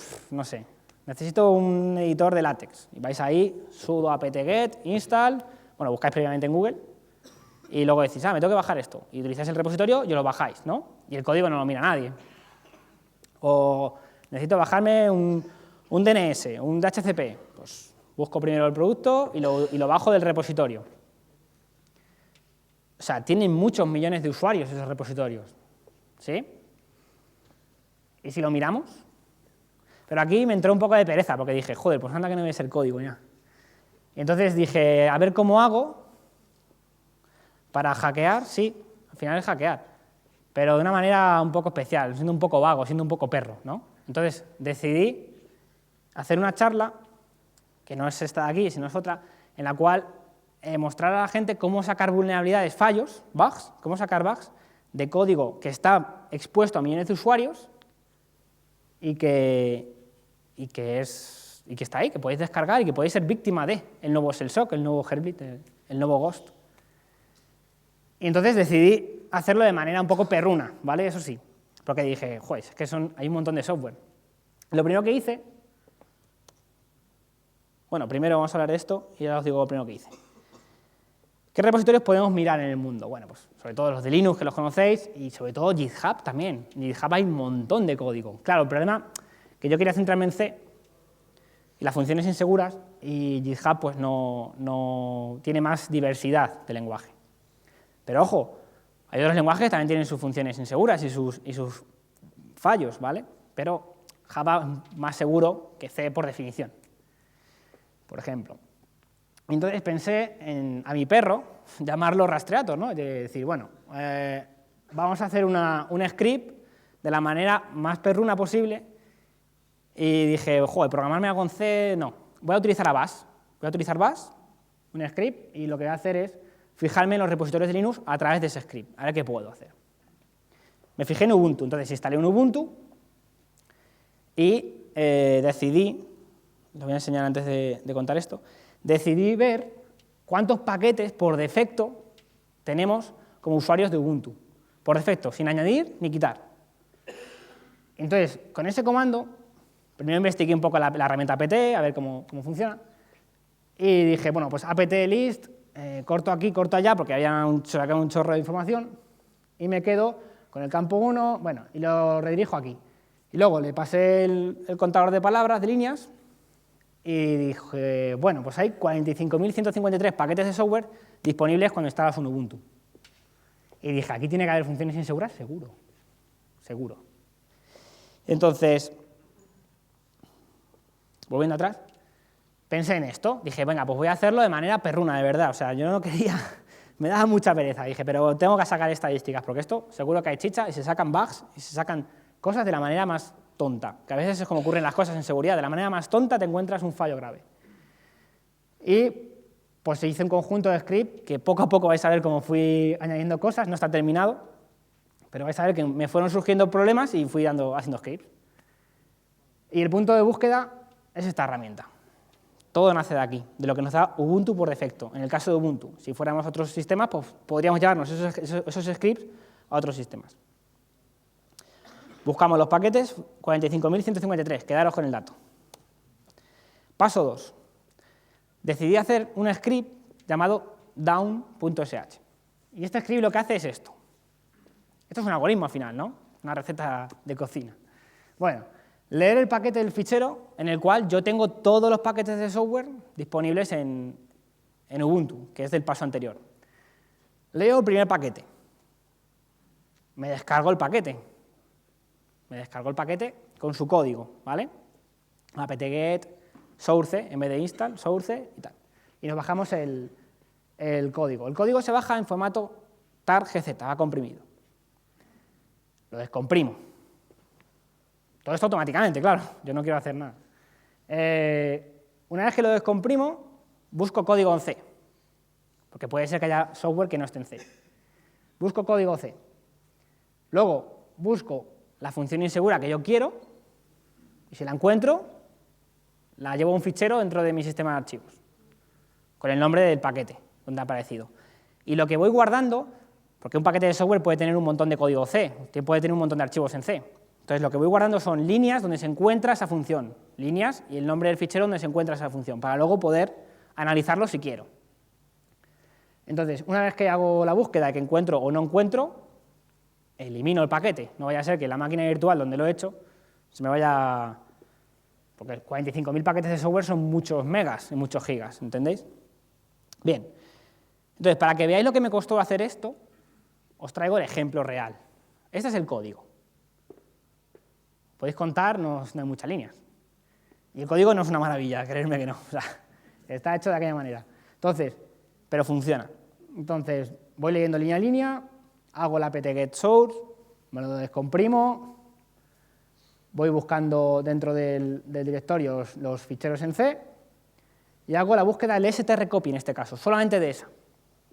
un editor de LaTeX. Y vais ahí, sudo apt-get, install, bueno, buscáis previamente en Google, y luego decís, me tengo que bajar esto. Y utilizáis el repositorio y lo bajáis, ¿no? Y el código no lo mira nadie. O necesito bajarme un DNS, un DHCP. Pues busco primero el producto y lo bajo del repositorio. O sea, tienen muchos millones de usuarios esos repositorios. ¿Sí? ¿Y si lo miramos? Pero aquí me entró un poco de pereza, porque dije, joder, pues anda que no ves el código ya. Y entonces dije, a ver cómo hago para hackear. Sí, al final es hackear, pero de una manera un poco especial, siendo un poco vago, siendo un poco perro, ¿no? Entonces decidí hacer una charla, que no es esta de aquí, sino es otra, en la cual mostrar a la gente cómo sacar vulnerabilidades, fallos, bugs, cómo sacar bugs de código que está expuesto a millones de usuarios y que está ahí, que podéis descargar y que podéis ser víctima de el nuevo Shellshock, el nuevo Heartbleed, el nuevo Ghost. Y entonces decidí hacerlo de manera un poco perruna, ¿vale? Eso sí, porque dije, joder, es que hay un montón de software. Lo primero que hice, bueno, primero vamos a hablar de esto y ahora os digo lo primero que hice. ¿Qué repositorios podemos mirar en el mundo? Bueno, pues sobre todo los de Linux, que los conocéis, y sobre todo GitHub también. En GitHub hay un montón de código. Claro, el problema es que yo quería centrarme en C y las funciones inseguras, y GitHub pues no tiene más diversidad de lenguaje. Pero ojo, hay otros lenguajes que también tienen sus funciones inseguras y sus fallos, ¿vale? Pero Java es más seguro que C por definición, por ejemplo. Entonces pensé a mi perro llamarlo Rastreator, ¿no? De decir, bueno, vamos a hacer un script de la manera más perruna posible, y dije, joder, programarme algo en C, no, voy a utilizar a Bash. Voy a utilizar Bash, un script, y lo que voy a hacer es fijarme en los repositorios de Linux a través de ese script, a ver qué puedo hacer. Me fijé en Ubuntu, entonces instalé un Ubuntu y decidí, lo voy a enseñar antes de contar esto, decidí ver cuántos paquetes por defecto tenemos como usuarios de Ubuntu. Por defecto, sin añadir ni quitar. Entonces, con ese comando, primero investigué un poco la herramienta apt, a ver cómo funciona, y dije, bueno, pues apt-list, corto aquí, corto allá, porque había sacado un chorro de información, y me quedo con el campo 1, bueno, y lo redirijo aquí. Y luego le pasé el contador de palabras, de líneas, y dije, bueno, pues hay 45.153 paquetes de software disponibles cuando instalas un Ubuntu. Y dije, aquí tiene que haber funciones inseguras, seguro, seguro. Entonces, volviendo atrás, pensé en esto, dije, venga, pues voy a hacerlo de manera perruna, de verdad, o sea, yo no quería, me daba mucha pereza, dije, pero tengo que sacar estadísticas, porque esto seguro que hay chicha y se sacan bugs y se sacan cosas de la manera más tonta, que a veces es como ocurren las cosas en seguridad, de la manera más tonta te encuentras un fallo grave. Y pues se hizo un conjunto de script que poco a poco vais a ver cómo fui añadiendo cosas, no está terminado, pero vais a ver que me fueron surgiendo problemas y fui haciendo scripts. Y el punto de búsqueda es esta herramienta. Todo nace de aquí, de lo que nos da Ubuntu por defecto. En el caso de Ubuntu, si fuéramos otros sistemas, pues podríamos llevarnos esos scripts a otros sistemas. Buscamos los paquetes, 45.153, quedaros con el dato. Paso 2. Decidí hacer un script llamado down.sh. Y este script lo que hace es esto. Esto es un algoritmo al final, ¿no? Una receta de cocina. Bueno, leer el paquete del fichero en el cual yo tengo todos los paquetes de software disponibles en Ubuntu, que es del paso anterior. Leo el primer paquete. Me descargo el paquete. Me descargo el paquete con su código, ¿vale? apt-get source en vez de install, source y tal. Y nos bajamos el código. El código se baja en formato tar.gz, va comprimido. Lo descomprimo. Todo esto automáticamente, claro, yo no quiero hacer nada. Una vez que lo descomprimo, busco código en C, porque puede ser que haya software que no esté en C. Busco código C. Luego busco la función insegura que yo quiero, y si la encuentro, la llevo a un fichero dentro de mi sistema de archivos, con el nombre del paquete, donde ha aparecido. Y lo que voy guardando, porque un paquete de software puede tener un montón de código C, puede tener un montón de archivos en C. Entonces, lo que voy guardando son líneas donde se encuentra esa función, líneas y el nombre del fichero donde se encuentra esa función, para luego poder analizarlo si quiero. Entonces, una vez que hago la búsqueda de que encuentro o no encuentro, elimino el paquete. No vaya a ser que la máquina virtual donde lo he hecho se me vaya... Porque 45.000 paquetes de software son muchos megas y muchos gigas, ¿entendéis? Bien. Entonces, para que veáis lo que me costó hacer esto, os traigo el ejemplo real. Este es el código. Podéis contar, no hay muchas líneas. Y el código no es una maravilla, creedme que no. O sea, está hecho de aquella manera. Entonces, pero funciona. Entonces, voy leyendo línea a línea, hago la apt-get source, me lo descomprimo, voy buscando dentro del directorio los ficheros en C y hago la búsqueda del strcpy en este caso, solamente de esa.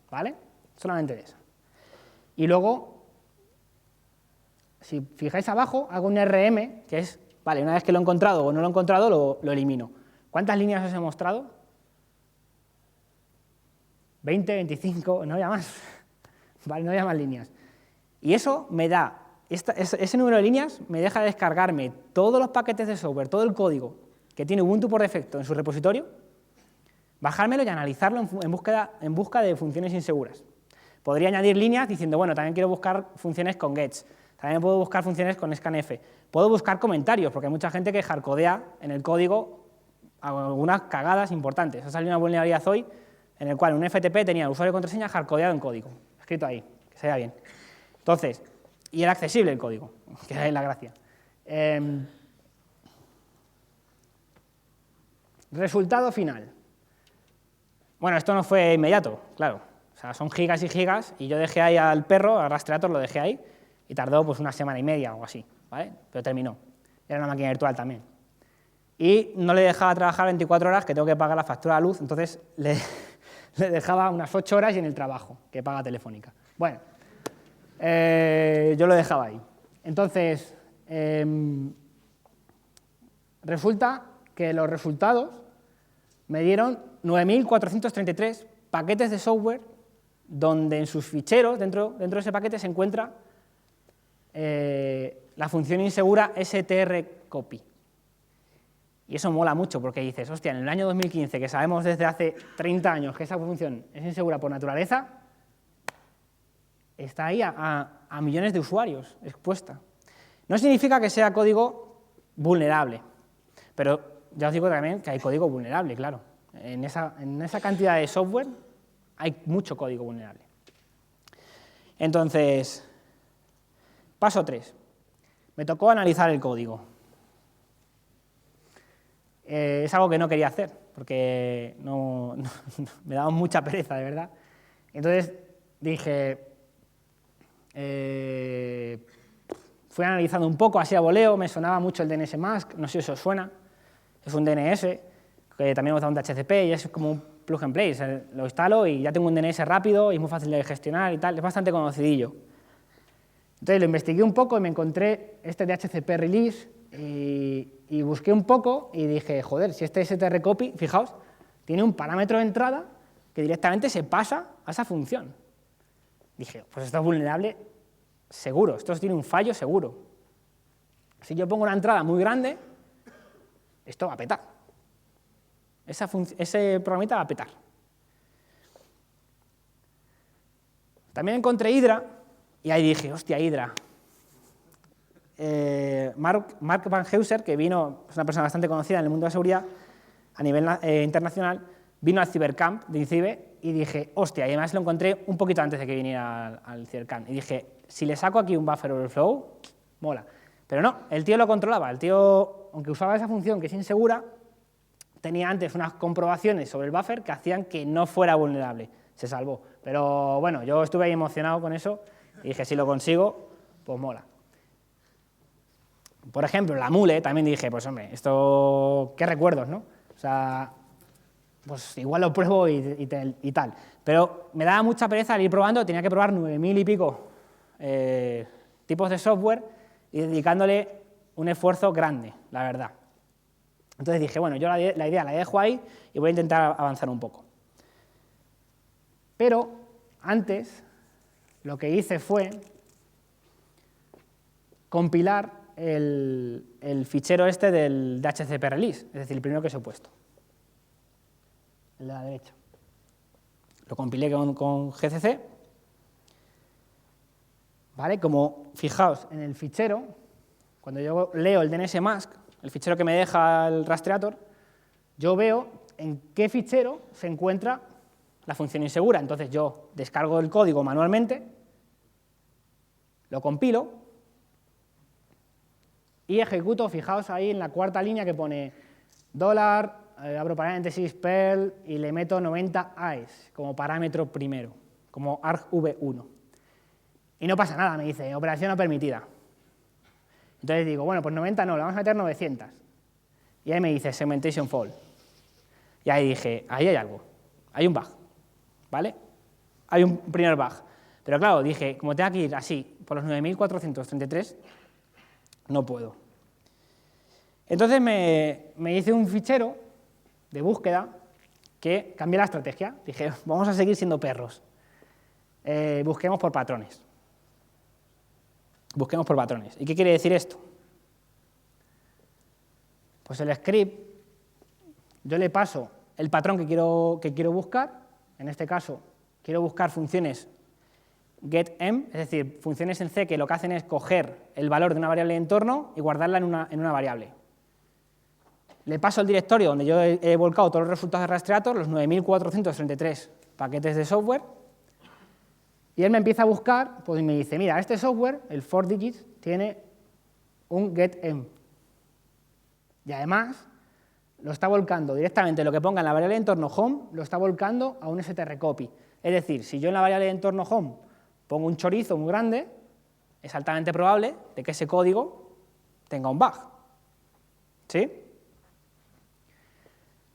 ¿Vale? Solamente de esa. Y luego, si fijáis abajo, hago un rm, que es, vale, una vez que lo he encontrado o no lo he encontrado, lo elimino. ¿Cuántas líneas os he mostrado? 20, 25, no había más. Vale, no había más líneas. Y eso me da, ese número de líneas me deja descargarme todos los paquetes de software, todo el código que tiene Ubuntu por defecto en su repositorio, bajármelo y analizarlo en busca de funciones inseguras. Podría añadir líneas diciendo, bueno, también quiero buscar funciones con gets, también puedo buscar funciones con scanf, puedo buscar comentarios, porque hay mucha gente que hardcodea en el código algunas cagadas importantes. Ha salido una vulnerabilidad hoy en el cual un FTP tenía usuario y contraseña hardcodeado en código, escrito ahí, que se vea bien. Entonces, y era accesible el código, que es la gracia. Resultado final. Bueno, esto no fue inmediato, claro. O sea, son gigas y gigas, y yo dejé ahí al perro, al Rastreator lo dejé ahí, y tardó pues una semana y media o así, ¿vale? Pero terminó. Era una máquina virtual también. Y no le dejaba trabajar 24 horas, que tengo que pagar la factura de la luz, entonces le dejaba unas 8 horas y en el trabajo, que paga Telefónica. Bueno, yo lo dejaba ahí. Entonces, resulta que los resultados me dieron 9.433 paquetes de software donde en sus ficheros, dentro de ese paquete, se encuentra la función insegura strcopy. Y eso mola mucho, porque dices, hostia, en el año 2015, que sabemos desde hace 30 años que esa función es insegura por naturaleza, está ahí a millones de usuarios expuesta. No significa que sea código vulnerable, pero ya os digo también que hay código vulnerable, claro. En esa cantidad de software hay mucho código vulnerable. Entonces, paso 3. Me tocó analizar el código. Es algo que no quería hacer, porque me daba mucha pereza, de verdad. Entonces dije, fui analizando un poco, así a voleo, me sonaba mucho el DNSMask, no sé si os suena, es un DNS, que también usa un DHCP y es como un plug and play, lo instalo y ya tengo un DNS rápido y es muy fácil de gestionar y tal, es bastante conocidillo. Entonces lo investigué un poco y me encontré este DHCP release y busqué un poco y dije, joder, si este strcopy, fijaos, tiene un parámetro de entrada que directamente se pasa a esa función. Dije, pues esto es vulnerable seguro, esto tiene un fallo seguro. Si yo pongo una entrada muy grande, esto va a petar. Ese programita va a petar. También encontré Hydra y ahí dije, hostia, Hydra. Mark Van Heuser, que es una persona bastante conocida en el mundo de la seguridad a nivel internacional, vino al Cybercamp de INCIBE y dije, hostia, y además lo encontré un poquito antes de que viniera al Cybercamp. Y dije, si le saco aquí un buffer overflow, mola. Pero no, el tío lo controlaba. El tío, aunque usaba esa función que es insegura, tenía antes unas comprobaciones sobre el buffer que hacían que no fuera vulnerable. Se salvó. Pero bueno, yo estuve ahí emocionado con eso y dije, si lo consigo, pues mola. Por ejemplo, la mule, también dije, pues hombre, esto, qué recuerdos, ¿no? O sea, pues igual lo pruebo y tal. Pero me daba mucha pereza al ir probando, tenía que probar 9.000 y pico tipos de software y dedicándole un esfuerzo grande, la verdad. Entonces dije, bueno, yo la idea la dejo ahí y voy a intentar avanzar un poco. Pero antes lo que hice fue compilar el fichero este del DHCP release, es decir, el primero que os he puesto, el de la derecha. Lo compilé con GCC, ¿vale? Como fijaos en el fichero, cuando yo leo el DNSMask, el fichero que me deja el rastreator, yo veo en qué fichero se encuentra la función insegura. Entonces yo descargo el código manualmente, lo compilo y ejecuto, fijaos ahí en la cuarta línea que pone abro paréntesis, Perl, y le meto 90 AES como parámetro primero, como argv1. Y no pasa nada, me dice, operación no permitida. Entonces digo, bueno, pues 90 no, le vamos a meter 900. Y ahí me dice, segmentation fault. Y ahí dije, ahí hay algo, hay un bug, ¿vale? Hay un primer bug. Pero claro, dije, como tengo que ir así, por los 9.433, no puedo. Entonces me hice un fichero de búsqueda que cambié la estrategia. Dije, vamos a seguir siendo perros. Busquemos por patrones. Busquemos por patrones. ¿Y qué quiere decir esto? Pues el script, yo le paso el patrón que quiero buscar. En este caso, quiero buscar funciones getM, es decir, funciones en C que lo que hacen es coger el valor de una variable de entorno y guardarla en una variable. Le paso el directorio donde yo he volcado todos los resultados de Rastreator, los 9.433 paquetes de software, y él me empieza a buscar, pues me dice, mira, este software, el 4digits, tiene un getM. Y además, lo está volcando directamente, lo que ponga en la variable de entorno home, lo está volcando a un strcopy. Es decir, si yo en la variable de entorno home pongo un chorizo muy grande, es altamente probable de que ese código tenga un bug. ¿Sí?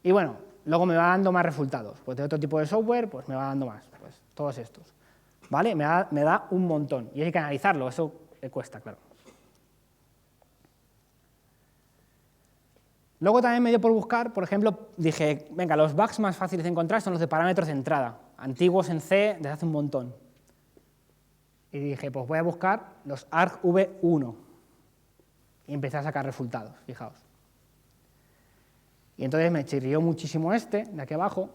Y bueno, luego me va dando más resultados. Pues de otro tipo de software, pues me va dando más. Pues todos estos. ¿Vale? Me da un montón. Y hay que analizarlo, eso le cuesta, claro. Luego también me dio por buscar, por ejemplo, dije, venga, los bugs más fáciles de encontrar son los de parámetros de entrada. antiguos en C desde hace un montón. Y dije, pues voy a buscar los argv1. Y empecé a sacar resultados, fijaos. Y entonces me chirrió muchísimo este, de aquí abajo.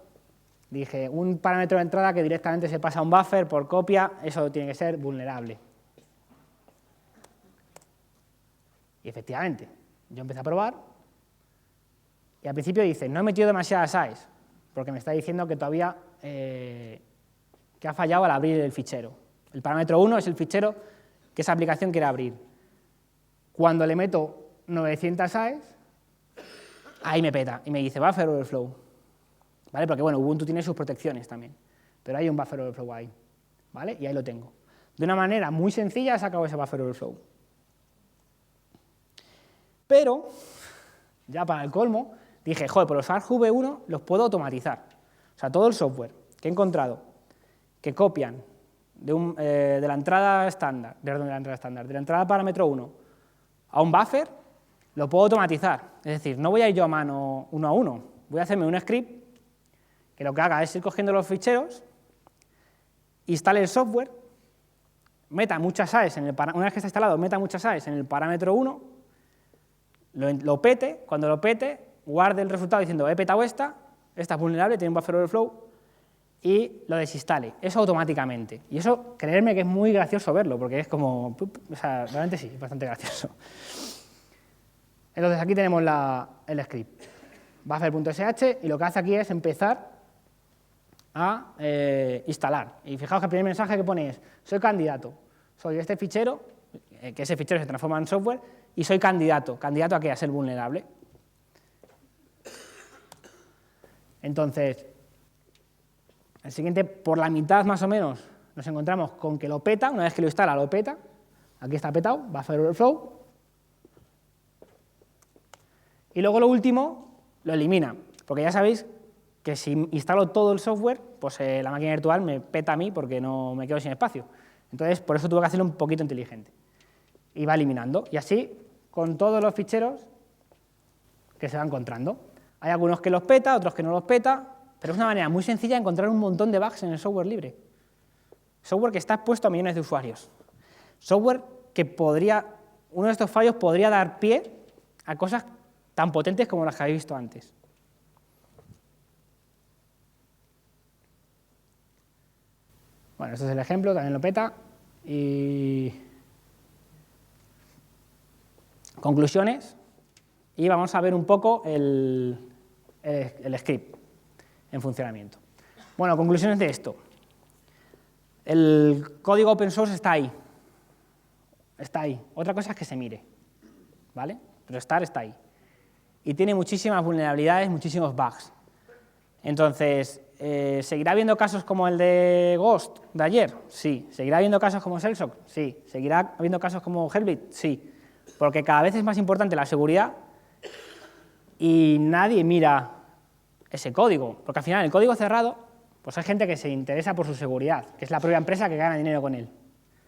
Dije, un parámetro de entrada que directamente se pasa a un buffer por copia, eso tiene que ser vulnerable. Y efectivamente, yo empecé a probar. Y al principio dice, no he metido demasiadas size, porque me está diciendo que todavía que ha fallado al abrir el fichero. El parámetro 1 es el fichero que esa aplicación quiere abrir. Cuando le meto 900 size, ahí me peta y me dice buffer overflow. ¿Vale? Porque bueno, Ubuntu tiene sus protecciones también, pero hay un buffer overflow ahí. ¿Vale? Y ahí lo tengo. De una manera muy sencilla he sacado ese buffer overflow. Pero, ya para el colmo, dije, joder, pues los argv1 los puedo automatizar. O sea, todo el software que he encontrado que copian de la entrada estándar, de la entrada parámetro 1 a un buffer, lo puedo automatizar. Es decir, no voy a ir yo a mano uno a uno, voy a hacerme un script que lo que haga es ir cogiendo los ficheros, instale el software, meta muchas size, una vez que está instalado, meta muchas size en el parámetro 1, lo pete, cuando lo pete, guarde el resultado diciendo he petado esta es vulnerable, tiene un buffer overflow, y lo desinstale, eso automáticamente. Y eso, creerme que es muy gracioso verlo, porque es como, o sea, realmente sí, es bastante gracioso. Entonces aquí tenemos el script, buffer.sh, y lo que hace aquí es empezar a instalar. Y fijaos que el primer mensaje que pone es, soy candidato, soy este fichero, que ese fichero se transforma en software, y soy candidato. ¿Candidato a qué? A ser vulnerable. Entonces, el siguiente, por la mitad más o menos, nos encontramos con que lo peta, una vez que lo instala, lo peta. Aquí está petado, buffer overflow. Y luego lo último, lo elimina, porque ya sabéis que si instalo todo el software, pues la máquina virtual me peta a mí porque no me quedo sin espacio. Entonces, por eso tuve que hacerlo un poquito inteligente. Y va eliminando, y así con todos los ficheros que se va encontrando. Hay algunos que los peta, otros que no los peta, pero es una manera muy sencilla de encontrar un montón de bugs en el software libre. Software que está expuesto a millones de usuarios. Software que uno de estos fallos podría dar pie a cosas tan potentes como las que habéis visto antes. Bueno, este es el ejemplo, también lo peta. Y conclusiones. Y vamos a ver un poco el script en funcionamiento. Bueno, conclusiones de esto. El código open source está ahí. Está ahí. Otra cosa es que se mire, ¿vale? Pero está ahí. Y tiene muchísimas vulnerabilidades, muchísimos bugs. Entonces, ¿seguirá habiendo casos como el de Ghost de ayer? Sí. ¿Seguirá habiendo casos como Cellshock? Sí. ¿Seguirá habiendo casos como Heartbleed? Sí. Porque cada vez es más importante la seguridad y nadie mira ese código. Porque al final el código cerrado, pues hay gente que se interesa por su seguridad, que es la propia empresa que gana dinero con él.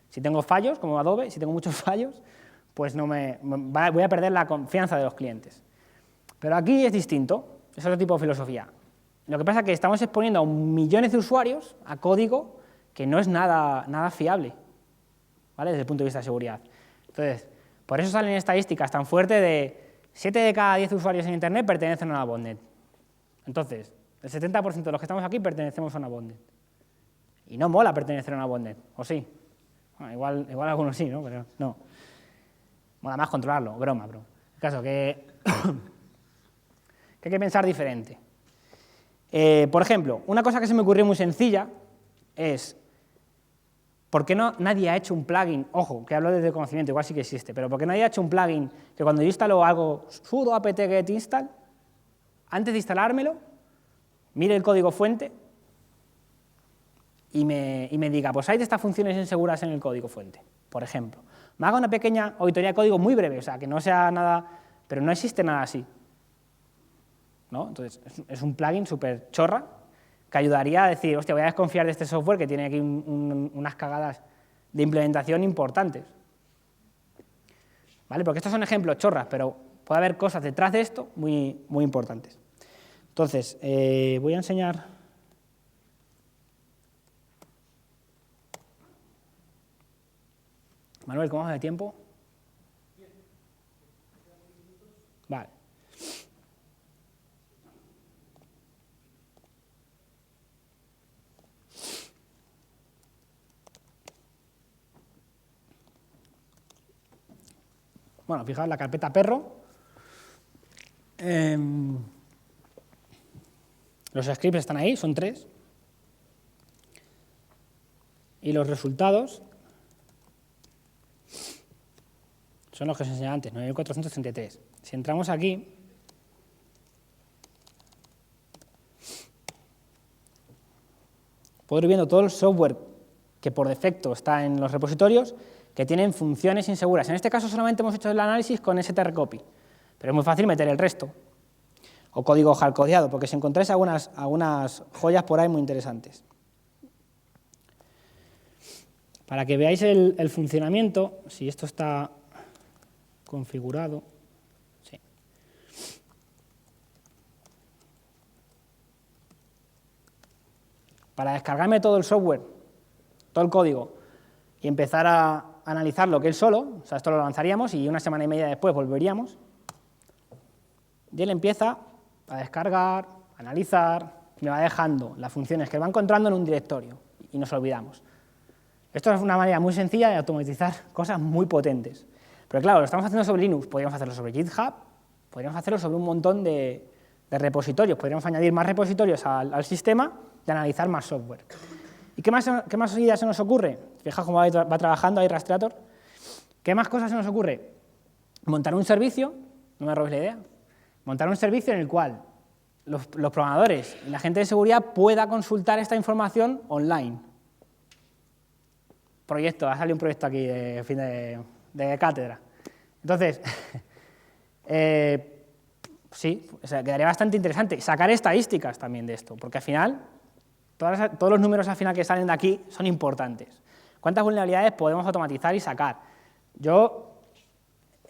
Si tengo fallos, como Adobe, si tengo muchos fallos, pues voy a perder la confianza de los clientes. Pero aquí es distinto, es otro tipo de filosofía. Lo que pasa es que estamos exponiendo a millones de usuarios a código que no es nada fiable, ¿vale? Desde el punto de vista de seguridad. Entonces, por eso salen estadísticas tan fuertes de 7 de cada 10 usuarios en Internet pertenecen a una botnet. Entonces, el 70% de los que estamos aquí pertenecemos a una botnet. Y no mola pertenecer a una botnet, ¿o sí? Bueno, igual algunos sí, ¿no? Pero no. Mola más controlarlo, broma. El caso que hay que pensar diferente. Por ejemplo, una cosa que se me ocurrió muy sencilla es, ¿por qué nadie ha hecho un plugin? Ojo, que hablo desde conocimiento, igual sí que existe, pero ¿por qué nadie ha hecho un plugin que cuando yo instalo algo sudo apt-get install, antes de instalármelo, mire el código fuente y me diga, pues hay de estas funciones inseguras en el código fuente, por ejemplo? Me haga una pequeña auditoría de código muy breve, o sea, que no sea nada, pero no existe nada así, ¿no? Entonces, es un plugin súper chorra que ayudaría a decir, hostia, voy a desconfiar de este software que tiene aquí unas cagadas de implementación importantes. ¿Vale? Porque estos son ejemplos chorras, pero puede haber cosas detrás de esto muy, muy importantes. Entonces, voy a enseñar Manuel, ¿cómo vamos de tiempo? Vale. Bueno, fijaos la carpeta perro. Los scripts están ahí, son 3. Y los resultados son los que os enseñé antes, 9433. Si entramos aquí, puedo ir viendo todo el software que por defecto está en los repositorios que tienen funciones inseguras. En este caso solamente hemos hecho el análisis con strcpy, pero es muy fácil meter el resto, o código hardcodeado, porque si encontráis algunas joyas por ahí muy interesantes. Para que veáis el funcionamiento, si esto está configurado, sí. Para descargarme todo el software, todo el código, y empezar a analizarlo que él solo, o sea, esto lo lanzaríamos y una semana y media después volveríamos, y él empieza a descargar, a analizar, me va dejando las funciones que va encontrando en un directorio, y nos olvidamos. Esto es una manera muy sencilla de automatizar cosas muy potentes. Pero claro, lo estamos haciendo sobre Linux, podríamos hacerlo sobre GitHub, podríamos hacerlo sobre un montón de repositorios, podríamos añadir más repositorios al sistema y analizar más software. ¿Y qué más ideas se nos ocurre? Fijaos cómo va trabajando ahí Rastreator. ¿Qué más cosas se nos ocurre? Montar un servicio, no me robéis la idea, montar un servicio en el cual los programadores y la gente de seguridad pueda consultar esta información online. Proyecto, ha salido un proyecto aquí de fin de cátedra. Entonces, sí, o sea, quedaría bastante interesante sacar estadísticas también de esto, porque al final, todos los números al final que salen de aquí son importantes. ¿Cuántas vulnerabilidades podemos automatizar y sacar? Yo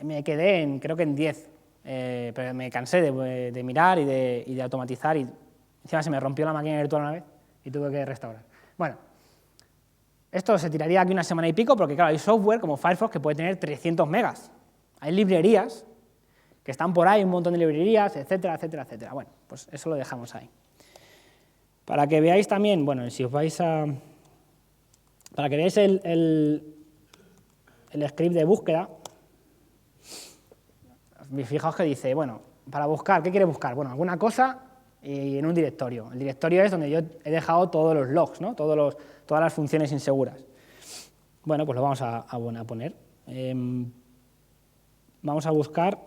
me quedé creo que en 10, pero me cansé de mirar y de automatizar, y encima se me rompió la máquina virtual una vez y tuve que restaurar. Bueno, esto se tiraría aquí una semana y pico, porque claro, hay software como Firefox que puede tener 300 megas. Hay librerías que están por ahí, un montón de librerías, etcétera, etcétera, etcétera. Bueno, pues eso lo dejamos ahí. Para que veáis también, bueno, si os vais a... Para que veáis el script de búsqueda, fijaos que dice, bueno, para buscar, ¿qué quiere buscar? Bueno, alguna cosa y en un directorio. El directorio es donde yo he dejado todos los logs, ¿no? Todas las funciones inseguras. Bueno, pues lo vamos a poner. Vamos a buscar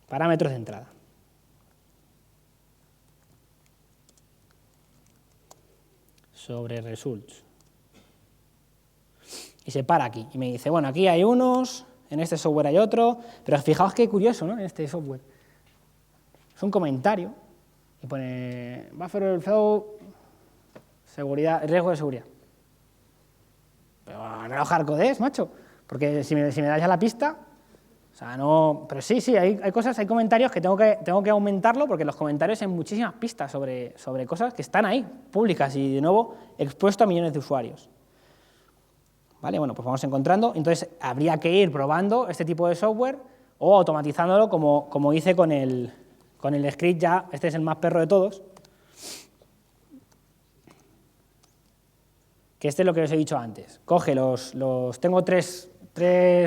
parámetros de entrada. Sobre results. Y se para aquí. Y me dice, bueno, aquí hay unos, en este software hay otro, pero fijaos qué curioso, ¿no? En este software. Es un comentario y pone buffer overflow, seguridad, riesgo de seguridad. Pero no lo hardcodes, macho, porque si me das ya la pista, o sea, no... Pero sí, hay cosas, hay comentarios que tengo que aumentarlo, porque los comentarios hay muchísimas pistas sobre cosas que están ahí, públicas y, de nuevo, expuesto a millones de usuarios. ¿Vale? Bueno, pues vamos encontrando. Entonces, habría que ir probando este tipo de software o automatizándolo como hice con el script ya. Este es el más perro de todos. Que este es lo que os he dicho antes. Coge tengo tres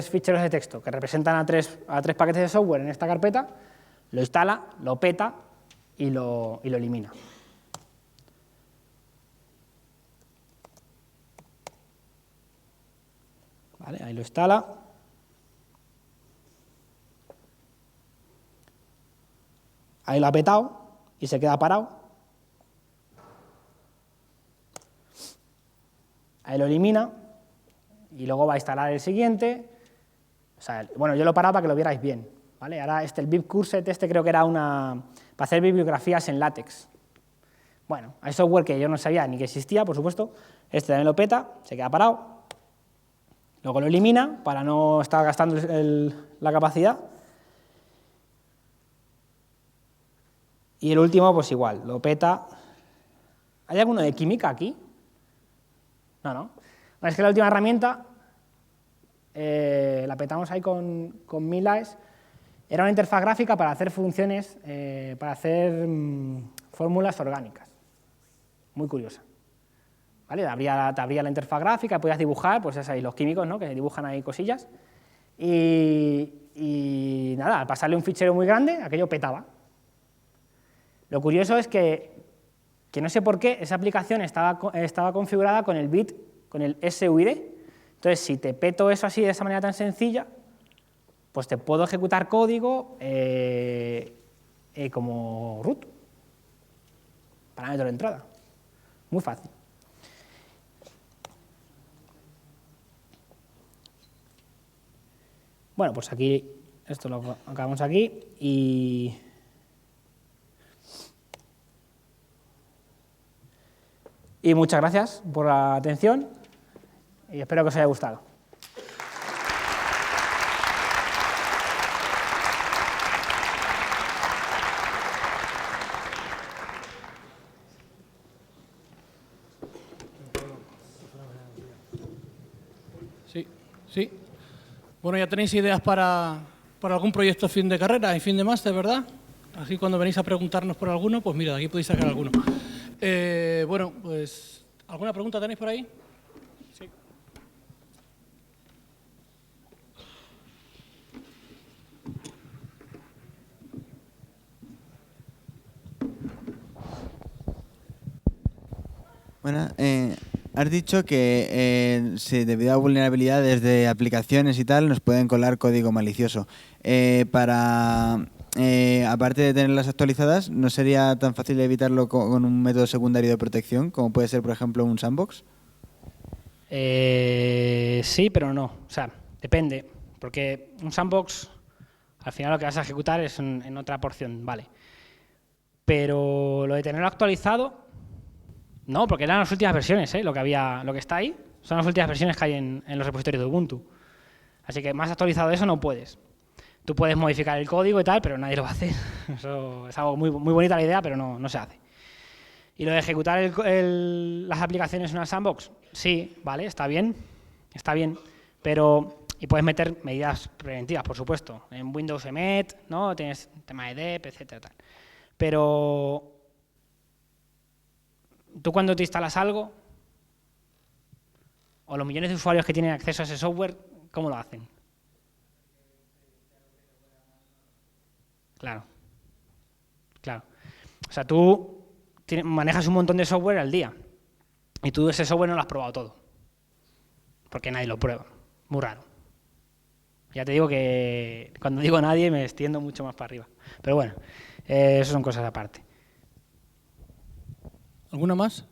ficheros de texto que representan a tres paquetes de software en esta carpeta, lo instala, lo peta y lo elimina. Vale, ahí lo instala. Ahí lo ha petado y se queda parado. Ahí lo elimina y luego va a instalar el siguiente. O sea, bueno, yo lo he parado para que lo vierais bien, ¿vale? Ahora el bibcurset creo que era para hacer bibliografías en látex. Bueno, hay software que yo no sabía ni que existía, por supuesto. Este también lo peta, se queda parado. Luego lo elimina para no estar gastando la capacidad. Y el último, pues igual, lo peta. ¿Hay alguno de química aquí? No. Es que la última herramienta la petamos ahí con Milaes. Era una interfaz gráfica para hacer funciones, para hacer fórmulas orgánicas. Muy curiosa. ¿Vale? Te abría la interfaz gráfica, podías dibujar, pues es ahí los químicos, ¿no? Que dibujan ahí cosillas. Y nada, al pasarle un fichero muy grande, aquello petaba. Lo curioso es que no sé por qué esa aplicación estaba configurada con el bit, con el SUID. Entonces, si te peto eso así de esa manera tan sencilla, pues te puedo ejecutar código como root, parámetro de entrada. Muy fácil. Bueno, pues aquí, esto lo acabamos aquí y muchas gracias por la atención y espero que os haya gustado. Sí. Bueno, ya tenéis ideas para algún proyecto fin de carrera y fin de máster, ¿verdad? Así cuando venís a preguntarnos por alguno, pues mira, de aquí podéis sacar alguno. Bueno, pues, ¿alguna pregunta tenéis por ahí? Sí. Bueno, has dicho que debido a vulnerabilidades de aplicaciones y tal, nos pueden colar código malicioso. Aparte de tenerlas actualizadas, ¿no sería tan fácil evitarlo con un método secundario de protección, como puede ser, por ejemplo, un sandbox? Sí, pero no. O sea, depende. Porque un sandbox, al final lo que vas a ejecutar es en otra porción, vale. Pero lo de tenerlo actualizado, no, porque eran las últimas versiones, lo que está ahí son las últimas versiones que hay en los repositorios de Ubuntu. Así que más actualizado de eso no puedes. Tú puedes modificar el código y tal, pero nadie lo va a hacer. Eso es algo muy bonita la idea, pero no se hace. Y lo de ejecutar las aplicaciones en una sandbox, sí, vale, está bien, pero y puedes meter medidas preventivas, por supuesto. En Windows Emmet, ¿no? Tienes tema de DEP, etcétera, tal. Pero tú cuando te instalas algo, o los millones de usuarios que tienen acceso a ese software, ¿cómo lo hacen? Claro. O sea, tú manejas un montón de software al día y tú ese software no lo has probado todo, porque nadie lo prueba. Muy raro. Ya te digo que cuando digo nadie me extiendo mucho más para arriba. Pero bueno, eso son cosas aparte. ¿Alguna más?